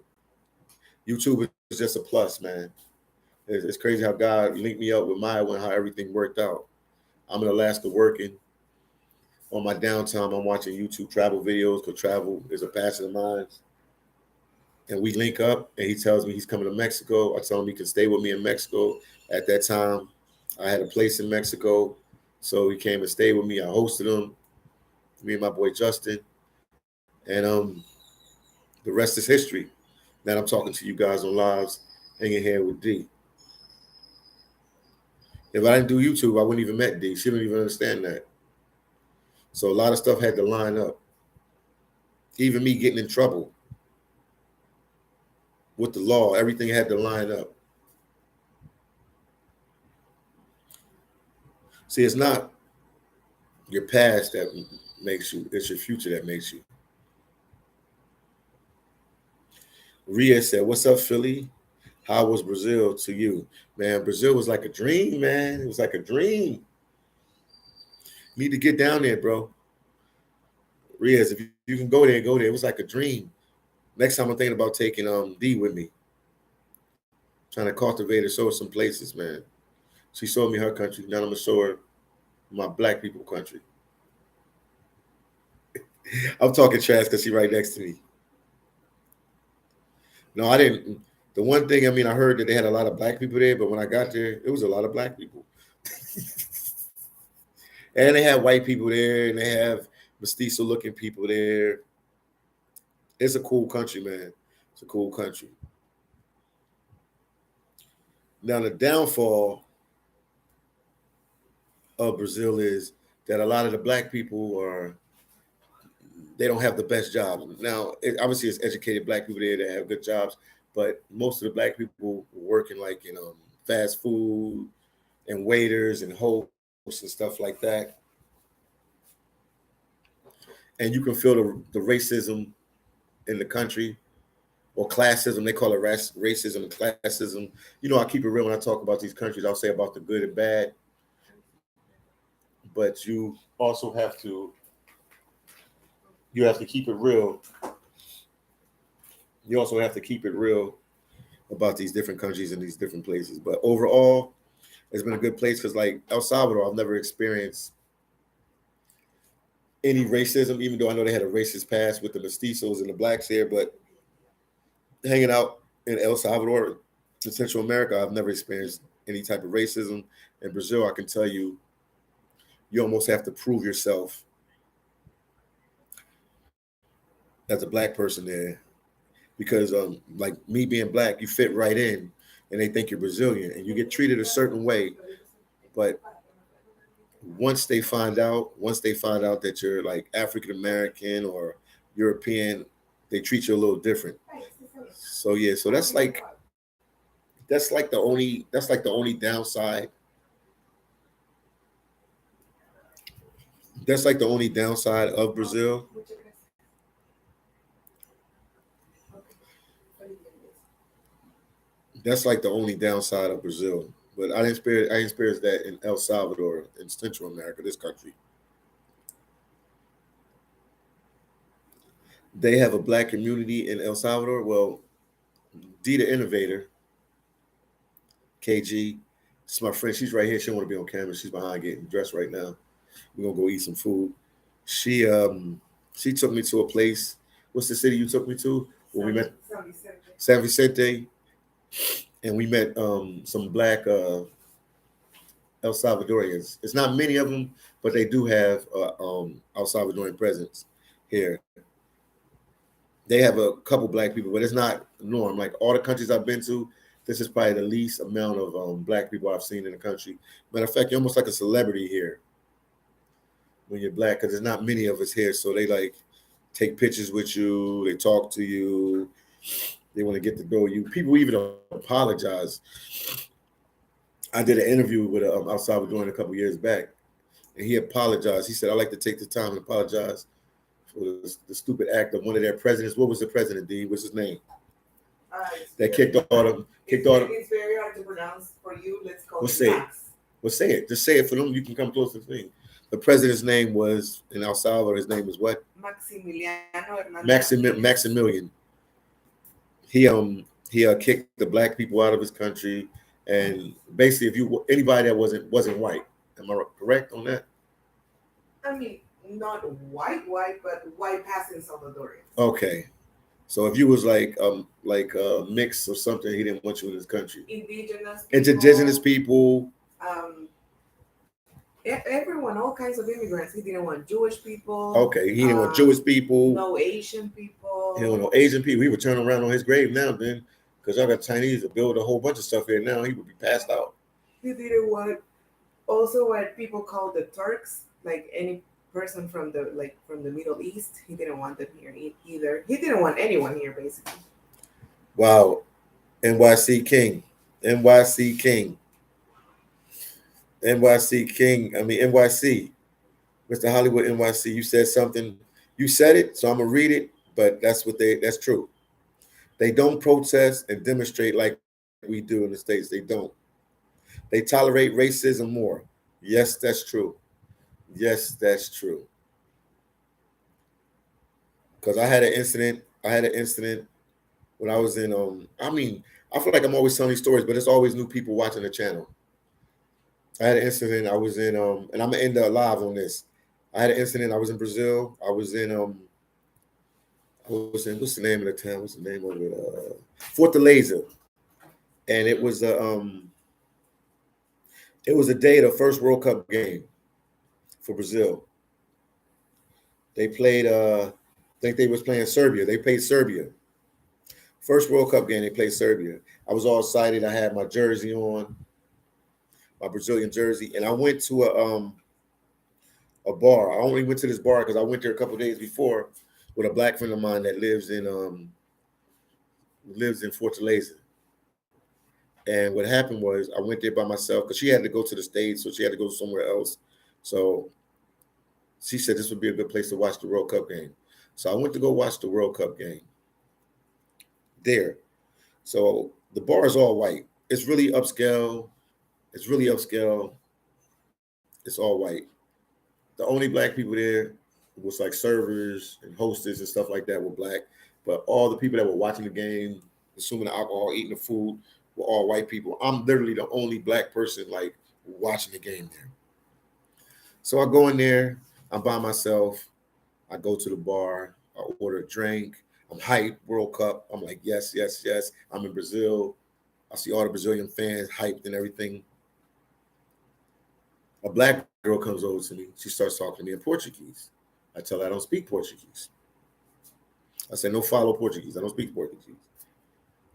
YouTube is just a plus, man. It's crazy how God linked me up with Maya and how everything worked out. I'm in Alaska working. On my downtime, I'm watching YouTube travel videos because travel is a passion of mine. And we link up, and he tells me he's coming to Mexico. I tell him he can stay with me in Mexico. At that time, I had a place in Mexico, so he came and stayed with me. I hosted him, me and my boy Justin, and the rest is history. Now I'm talking to you guys on lives, hanging here with D. If I didn't do YouTube, I wouldn't even met D. She don't even understand that. So a lot of stuff had to line up. Even me getting in trouble with the law, everything had to line up. See, it's not your past that makes you, it's your future that makes you. Ria said, what's up, Philly? How was Brazil to you? Man, Brazil was like a dream, man. It was like a dream. You need to get down there, bro. Riaz, if you can go there, go there. It was like a dream. Next time I'm thinking about taking D with me. Trying to cultivate her, show her some places, man. She showed me her country. Now I'm gonna show her my black people country. I'm talking trash because she right next to me. No, I didn't. The one thing, I mean, I heard that they had a lot of black people there, but when I got there, it was a lot of black people. And they have white people there, and they have mestizo looking people there. It's a cool country, man. It's a cool country. Now, the downfall of Brazil is that a lot of the black people they don't have the best jobs. Now, obviously, it's educated black people there that have good jobs, but most of the black people working like fast food, and waiters and hosts and stuff like that. And you can feel the racism in the country, or classism. They call it racism and classism. You know, I keep it real when I talk about these countries. I'll say about the good and bad, but you have to keep it real. You also have to keep it real about these different countries and these different places. But overall, it's been a good place because, like El Salvador, I've never experienced any racism, even though I know they had a racist past with the mestizos and the blacks here. But hanging out in El Salvador, in Central America, I've never experienced any type of racism. In Brazil, I can tell you, you almost have to prove yourself as a black person there because, like me being black, you fit right in, and they think you're Brazilian, and you get treated a certain way. But once they find out that you're like African American or European, they treat you a little different. So yeah, so that's like the only downside. That's like the only downside of Brazil. That's like the only downside of Brazil. But I didn't experience that in El Salvador in Central America, this country. They have a black community in El Salvador. Well, D the Innovator, KG, it's my friend. She's right here. She don't want to be on camera. She's behind getting dressed right now. We're gonna go eat some food. She um she took me to a place. What's the city you took me to? When we met San Vicente, and we met some black El Salvadorians. It's not many of them, but they do have El Salvadorian presence here. They have a couple black people, but it's not norm. Like all the countries I've been to, this is probably the least amount of black people I've seen in the country. Matter of fact, you're almost like a celebrity here when you're black because there's not many of us here. So they like take pictures with you, they talk to you, they want to get to know you. People even apologize. I did an interview with El Salvadorian a couple years back, and he apologized. He said, "I like to take the time and apologize for the stupid act of one of their presidents." What was the president, D? What's his name? That kicked all them. Kicked all them. It's very hard to pronounce for you. Let's call We'll it say it. Max. Well, say it. Just say it for them. You can come close to the thing. The president's name was in El Salvador. His name was what? Maximiliano Hernandez. Maximilian. He kicked the black people out of his country, and basically, if you anybody that wasn't white, am I correct on that? I mean, not white, but white passing Salvadorian. Okay, so if you was like mixed or something, he didn't want you in his country. Indigenous people. Everyone, all kinds of immigrants. He didn't want Jewish people. Okay, he didn't want Jewish people. No Asian people. He didn't want no Asian people. He would turn around on his grave now, then, because I got Chinese to build a whole bunch of stuff here now. He would be passed out. He didn't want also what people call the Turks, like any person from the Middle East. He didn't want them here either. He didn't want anyone here, basically. Wow, NYC King, NYC King. NYC King. I mean NYC, Mr. Hollywood NYC. You said something. You said it, so I'm gonna read it. But that's true. They don't protest and demonstrate like we do in the States. They don't. They tolerate racism more. Yes, that's true. Yes, that's true. Because I had an incident. When I was in I mean, I feel like I'm always telling these stories, but it's always new people watching the channel. I had an incident. I was in and I'm gonna end up live on this. I had an incident. I was in Brazil. I was in what's the name of the town? What's the name of it? Fortaleza. And it was a day of the first World Cup game for Brazil. They played I think they was playing Serbia. They played Serbia. First World Cup game, they played Serbia. I was all excited. I had my jersey on, my Brazilian jersey, and I went to a bar. I only went to this bar because I went there a couple of days before with a black friend of mine that lives in Fortaleza. And what happened was I went there by myself because she had to go to the States, so she had to go somewhere else. So she said this would be a good place to watch the World Cup game. So I went to go watch the World Cup game there. So the bar is all white. It's really upscale. It's really upscale. It's all white. The only black people there was like servers and hostess and stuff like that were black. But all the people that were watching the game, consuming the alcohol, eating the food, were all white people. I'm literally the only black person like watching the game there. So I go in there. I'm by myself. I go to the bar. I order a drink. I'm hyped. World Cup. I'm like, yes, yes, yes. I'm in Brazil. I see all the Brazilian fans hyped and everything. A black girl comes over to me. She starts talking to me in Portuguese. I tell her I don't speak Portuguese. I said, no follow Portuguese. I don't speak Portuguese.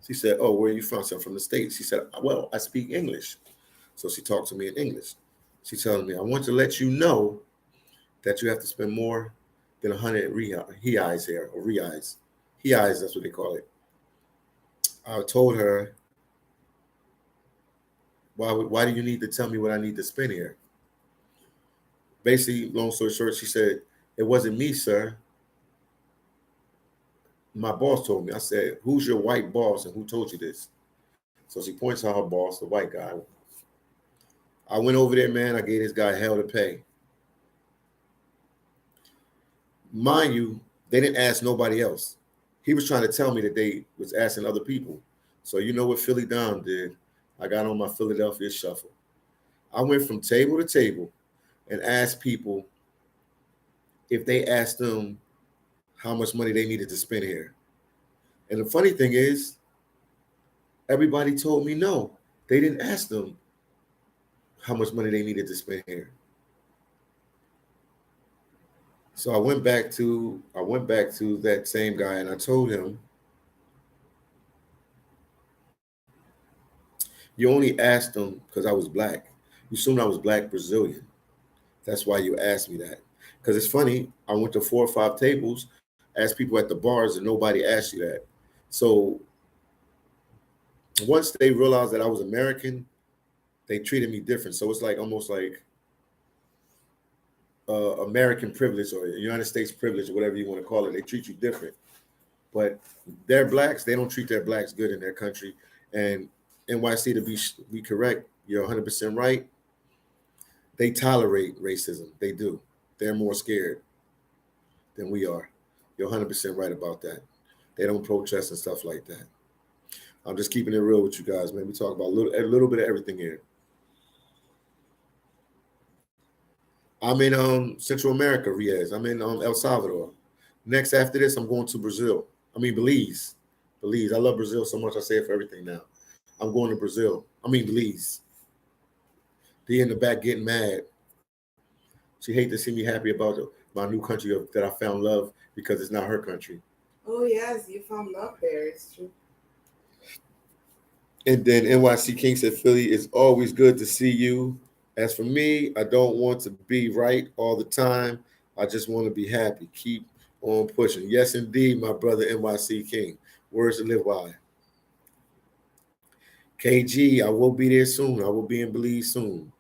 She said, oh, where are you from? I said, I'm from the States. She said, well, I speak English. So she talked to me in English. She telling me, I want to let you know that you have to spend more than 100 reais here, or reais. Reais, that's what they call it. I told her, why do you need to tell me what I need to spend here? Basically, long story short, she said, it wasn't me, sir. My boss told me. I said, who's your white boss and who told you this? So she points out her boss, the white guy. I went over there, man. I gave this guy hell to pay. Mind you, they didn't ask nobody else. He was trying to tell me that they was asking other people. So you know what phillydom did? I got on my Philadelphia shuffle. I went from table to table and asked people if they asked them how much money they needed to spend here. And the funny thing is, everybody told me no. They didn't ask them how much money they needed to spend here. So I went back to that same guy and I told him, you only asked them because I was black. You assumed I was black Brazilian. That's why you asked me that. Because it's funny, I went to 4 or 5 tables, asked people at the bars, and nobody asked you that. So once they realized that I was American, they treated me different. So it's like almost like American privilege or United States privilege or whatever you want to call it. They treat you different. But they're blacks. They don't treat their blacks good in their country. And NYC, to be correct, you're 100% right. They tolerate racism. They do. They're more scared than we are. You're 100% right about that. They don't protest and stuff like that. I'm just keeping it real with you guys, man. We talk about a little bit of everything here. I'm in Central America, Riaz. I'm in El Salvador. Next after this, I'm going to Brazil. I mean Belize. Belize. I love Brazil so much. I say it for everything now. I'm going to Brazil. I mean Belize. They in the back getting mad. She hate to see me happy about my new country that I found love because it's not her country. Oh yes, you found love there. It's true. And then NYC King said, Philly, it's always good to see you. As for me, I don't want to be right all the time. I just want to be happy. Keep on pushing. Yes, indeed, my brother NYC King. Words to live by. KG, I will be there soon. I will be in Belize soon.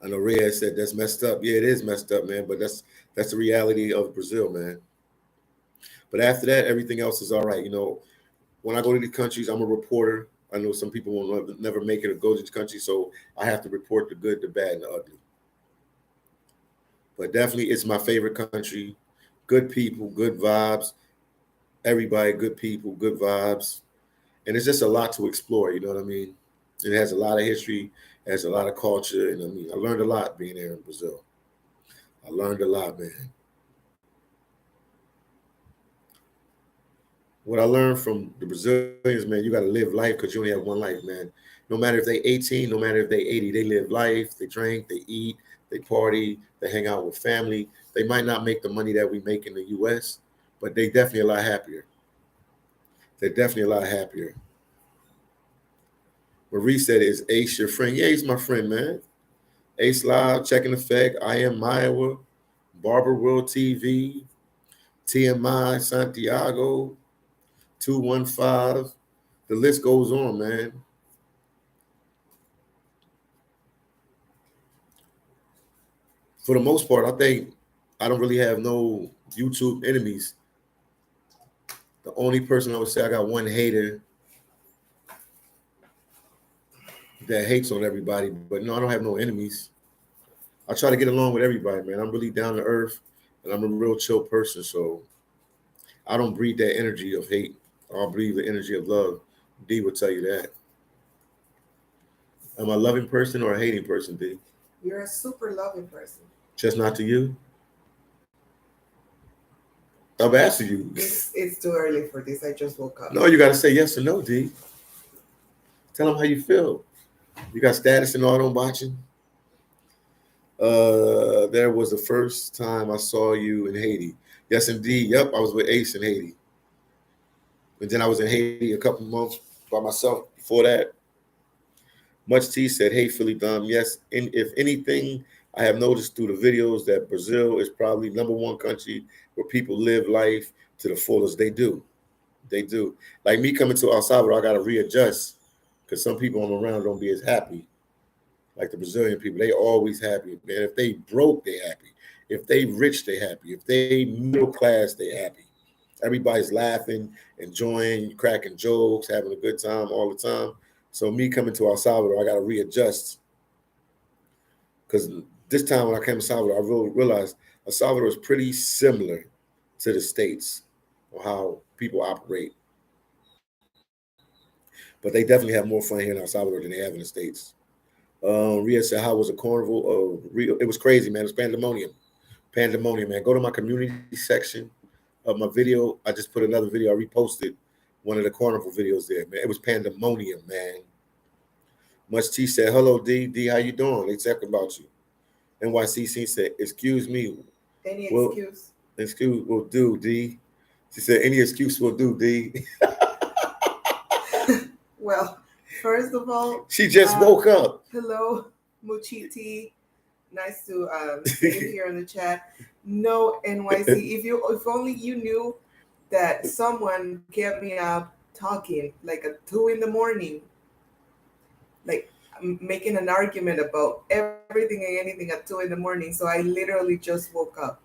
I know Reyes said that's messed up. Yeah, it is messed up, man. But that's the reality of Brazil, man. But after that, everything else is all right. When I go to these countries, I'm a reporter. I know some people will never make it or go to these countries, so I have to report the good, the bad, and the ugly. But definitely, it's my favorite country. Good people, good vibes. Everybody, good people, good vibes, and it's just a lot to explore. You know what I mean? It has a lot of history, it has a lot of culture, and I mean, I learned a lot being there in Brazil. I learned a lot, man. What I learned from the Brazilians, man, you got to live life because you only have one life, man. No matter if they 18, no matter if they 80, they live life, they drink, they eat, they party, they hang out with family. They might not make the money that we make in the US, but they definitely a lot happier. They're definitely a lot happier. Marie said, is Ace your friend? Yeah, he's my friend, man. Ace Live, Checking Effect, I Am Maiwa, Barber World TV, TMI, Santiago, 215, the list goes on, man. For the most part, I think I don't really have no YouTube enemies. The only person I would say I got one hater that hates on everybody, but no, I don't have no enemies. I try to get along with everybody, man. I'm really down to earth, and I'm a real chill person, so I don't breathe that energy of hate. I breathe the energy of love. D would tell you that. Am I a loving person or a hating person, D? You're a super loving person. Just not to you? I'm asking you. It's too early for this. I just woke up. No, you got to say yes or no, D. Tell them how you feel. You got status and all them watching? There was the first time I saw you in Haiti. Yes, indeed. Yep, I was with Ace in Haiti. And then I was in Haiti a couple months by myself before that. Much T said, hey, phillydom. Yes, if anything, I have noticed through the videos that Brazil is probably number one country where people live life to the fullest. They do. They do. Like me coming to El Salvador, I got to readjust because some people I'm around don't be as happy. Like the Brazilian people, they always happy, man. If they broke, they happy. If they rich, they happy. If they middle class, they happy. Everybody's laughing, enjoying, cracking jokes, having a good time all the time. So me coming to El Salvador, I got to readjust because this time when I came to Salvador, I really realized El Salvador is pretty similar to the States on how people operate. But they definitely have more fun here in El Salvador than they have in the States. Ria said, how was a carnival? It was crazy, man. It was pandemonium. Pandemonium, man. Go to my community section of my video. I just put another video. I reposted one of the carnival videos there, man. It was pandemonium, man. Much T said, hello, D. D, how you doing? They talking about you. NYCC said, excuse me. Any Well, excuse. Excuse will do, D. She said, any excuse will do, D. Well, first of all, she just woke up. Hello, Muchiti. Nice to see you here in the chat. No, NYC. If only you knew that someone kept me up talking like at 2 in the morning, like making an argument about everything and anything at 2 in the morning. So I literally just woke up.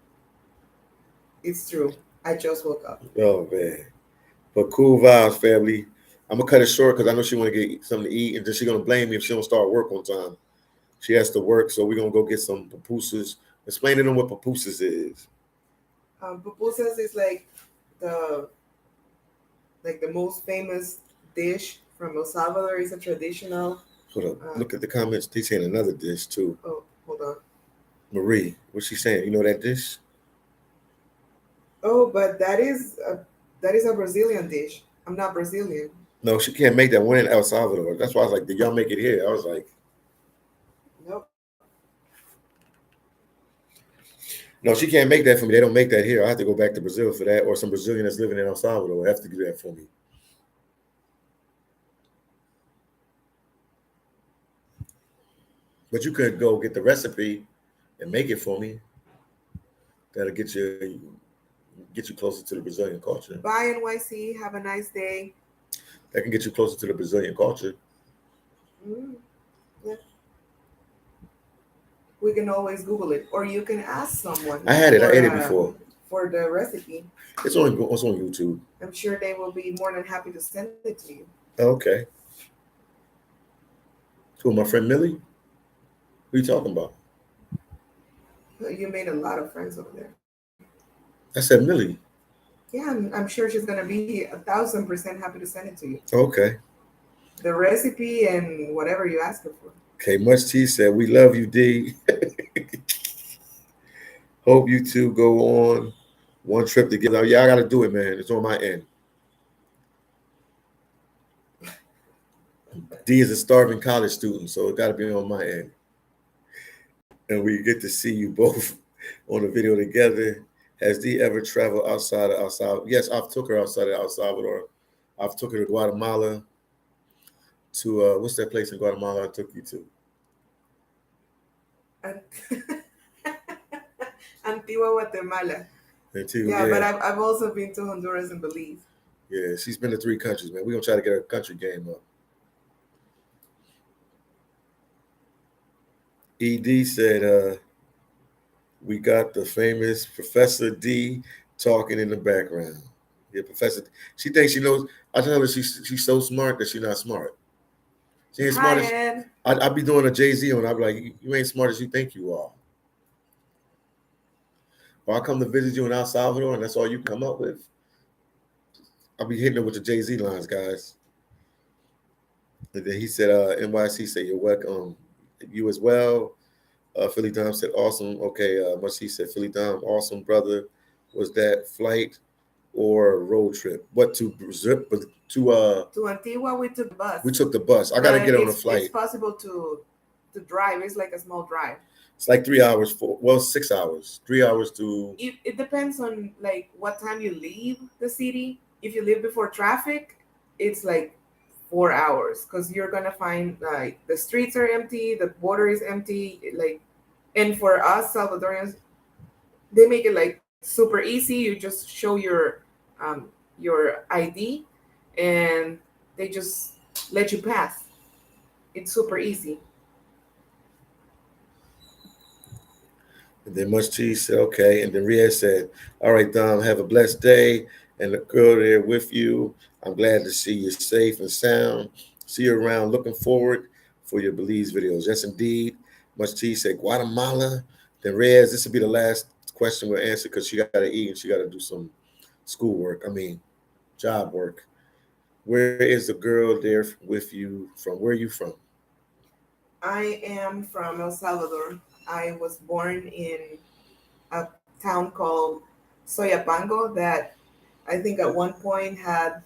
It's true. I just woke up. Oh man. But cool vibes, family. I'm gonna cut it short because I know she want to get something to eat, and then she's gonna blame me if she don't start work on time. She has to work, so we're gonna go get some pupusas. Explain to them what pupusas is. Pupusas is the the most famous dish from El Salvador. It's a traditional. Hold up, look at the comments. They saying another dish too. Oh, hold on. Marie, what's she saying? You know that dish? Oh, but that is a Brazilian dish. I'm not Brazilian. No, she can't make that one in El Salvador. That's why I was like, did y'all make it here? I was like, nope. no, she can't make that for me. They don't make that here. I have to go back to Brazil for that, or some Brazilian that's living in El Salvador have to do that for me. But you could go get the recipe and make it for me. That'll get you closer to the Brazilian culture. Bye, NYC. Have a nice day. That can get you closer to the Brazilian culture. Yeah. We can always Google it, or you can ask someone. I had it. I ate it before. For the recipe. It's on YouTube. I'm sure they will be more than happy to send it to you. Okay. Who, my friend Millie? Who are you talking about? You made a lot of friends over there. I said Millie. Yeah, I'm sure she's gonna be 1,000% happy to send it to you. Okay. The recipe and whatever you ask her for. Okay, Much T said, we love you, D. Hope you two go on one trip together. Yeah, I got to do it, man. It's on my end. D is a starving college student, so it got to be on my end. And we get to see you both on the video together. Has D ever traveled outside of El Salvador? Yes, I've took her outside of El Salvador. I've took her to Guatemala. To what's that place in Guatemala I took you to? Antigua, Guatemala. Antigua, yeah, but I've also been to Honduras and Belize. Yeah, she's been to 3 countries, man. We're gonna try to get her country game up. ED said, we got the famous Professor D talking in the background. Yeah, Professor. She thinks she knows. I tell her she's so smart that she's not smart. She ain't Hi, smart as Ed. I'd be doing a Jay-Z on. I'd be like, you ain't smart as you think you are. Or I come to visit you in El Salvador, and that's all you come up with. I'll be hitting her with the Jay-Z lines, guys. And then he said, NYC said, you're welcome. You as well. Philly Dom said, awesome. Okay, much he said, Philly Dom, awesome, brother. Was that flight or road trip? What To Antigua, we took the we bus, took the bus. I gotta but get on a it's flight. possible to drive. It's like a small drive. It's like 3 hours for 6 hours. 3 hours to It depends on like what time you leave the city. If you leave before traffic, it's like 4 hours because you're gonna find like the streets are empty, the border is empty. Like, and for us Salvadorians, they make it like super easy. You just show your ID, and they just let you pass. It's super easy. And then Much Cheese said, okay. And then Rhea said, all right, Dom, have a blessed day. And the girl there with you, I'm glad to see you safe and sound. See you around. Looking forward for your Belize videos. Yes, indeed. Much Cheese said, Guatemala. Then Reyes, this will be the last question we'll answer because she got to eat and she got to do some schoolwork. I mean, job work. Where is the girl there with you from? Where are you from? I am from El Salvador. I was born in a town called Soyapango that I think at one point had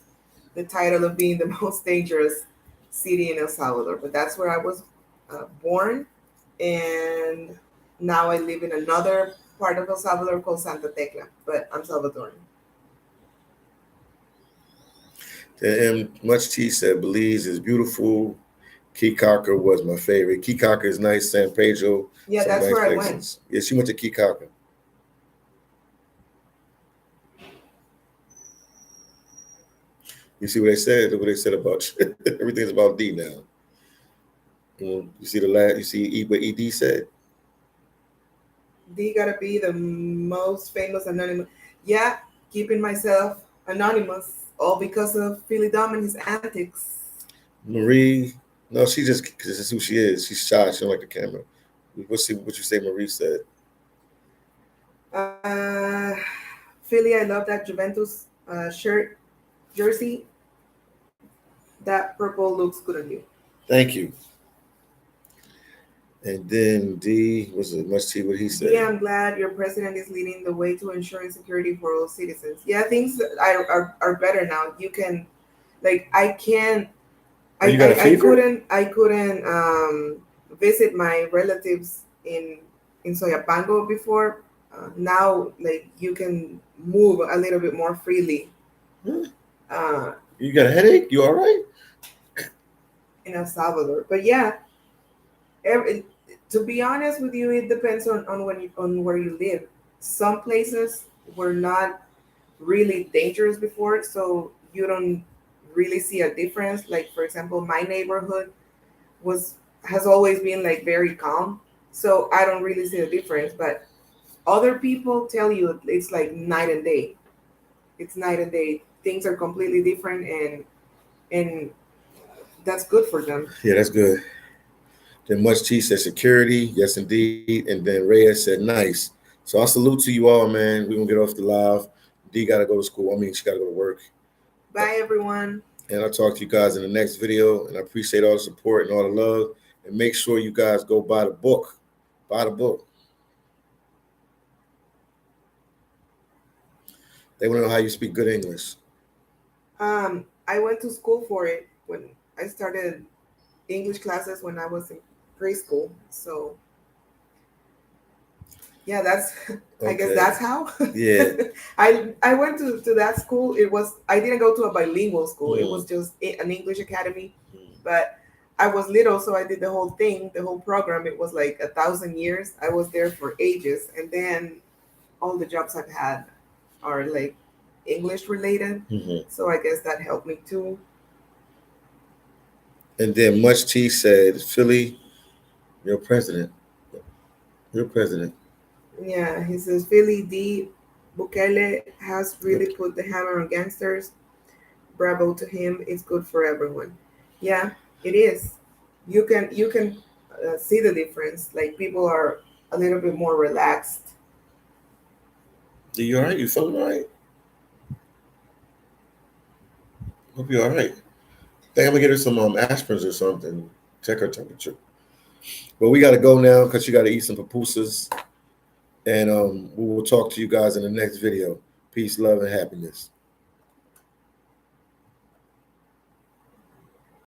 the title of being the most dangerous city in El Salvador. But that's where I was born, and now I live in another part of El Salvador called Santa Tecla. But I'm Salvadoran. And Much Cheese said, Belize is beautiful. Kikaka was my favorite. Kikaka is nice. San Pedro, Yeah, some that's nice where I went. places. Yeah, she went to Kikaka. You see what they said? Look what they said about you. Everything's about D now. You see the last. You see what Ed said. D gotta be the most famous anonymous. Yeah, keeping myself anonymous, all because of phillydom and his antics. Marie, no, she just because this is who she is. She's shy. She don't like the camera. Let's see what you say. Marie said. Uh, Philly, I love that Juventus shirt, jersey. That purple looks good on you. Thank you. And then D was it much T what he D, said. I'm glad your president is leading the way to ensuring security for all citizens. Yeah, things are better now. You can, like, I can't, Oh, you got a fever? I couldn't visit my relatives in Soyapango before. Now, like, you can move a little bit more freely. Huh? Uh, You got a headache? You all right? in El Salvador. But yeah, every, to be honest with you, it depends on on where you live. Some places were not really dangerous before, so you don't really see a difference. Like for example, my neighborhood was has always been like very calm, so I don't really see a difference. But other people tell you it's like night and day. It's night and day. Things are completely different, and that's good for them. Yeah, that's good. Then Much T said security, yes indeed. And then Reyes said nice. So I salute to you all, man. We're gonna get off the live. D gotta go to school. I mean, she gotta go to work. Bye, everyone. And I'll talk to you guys in the next video. And I appreciate all the support and all the love. And make sure you guys go buy the book. Buy the book. They want to know how you speak good English. I went to school for it when I started English classes when I was in preschool. So yeah, that's I guess Okay. that's how. Yeah. I went to that school. It was I didn't go to a bilingual school. It was Mm. just an English academy, Mm. but I was little, so I did the whole thing, the whole program. It was like 1,000 years. I was there for ages, and then all the jobs I've had are like English related. So I guess that helped me too. And then Much T said, Philly, your president. Your president. Yeah, he says Philly D. Bukele has really put the hammer on gangsters. Bravo to him. It's good for everyone. Yeah, it is. You can see the difference. Like people are a little bit more relaxed. You all right? You feeling all right? Hope you're all right. Think I'm gonna get her some aspirins or something. Check her temperature. But we gotta go now because you gotta eat some pupusas. And we will talk to you guys in the next video. Peace, love, and happiness.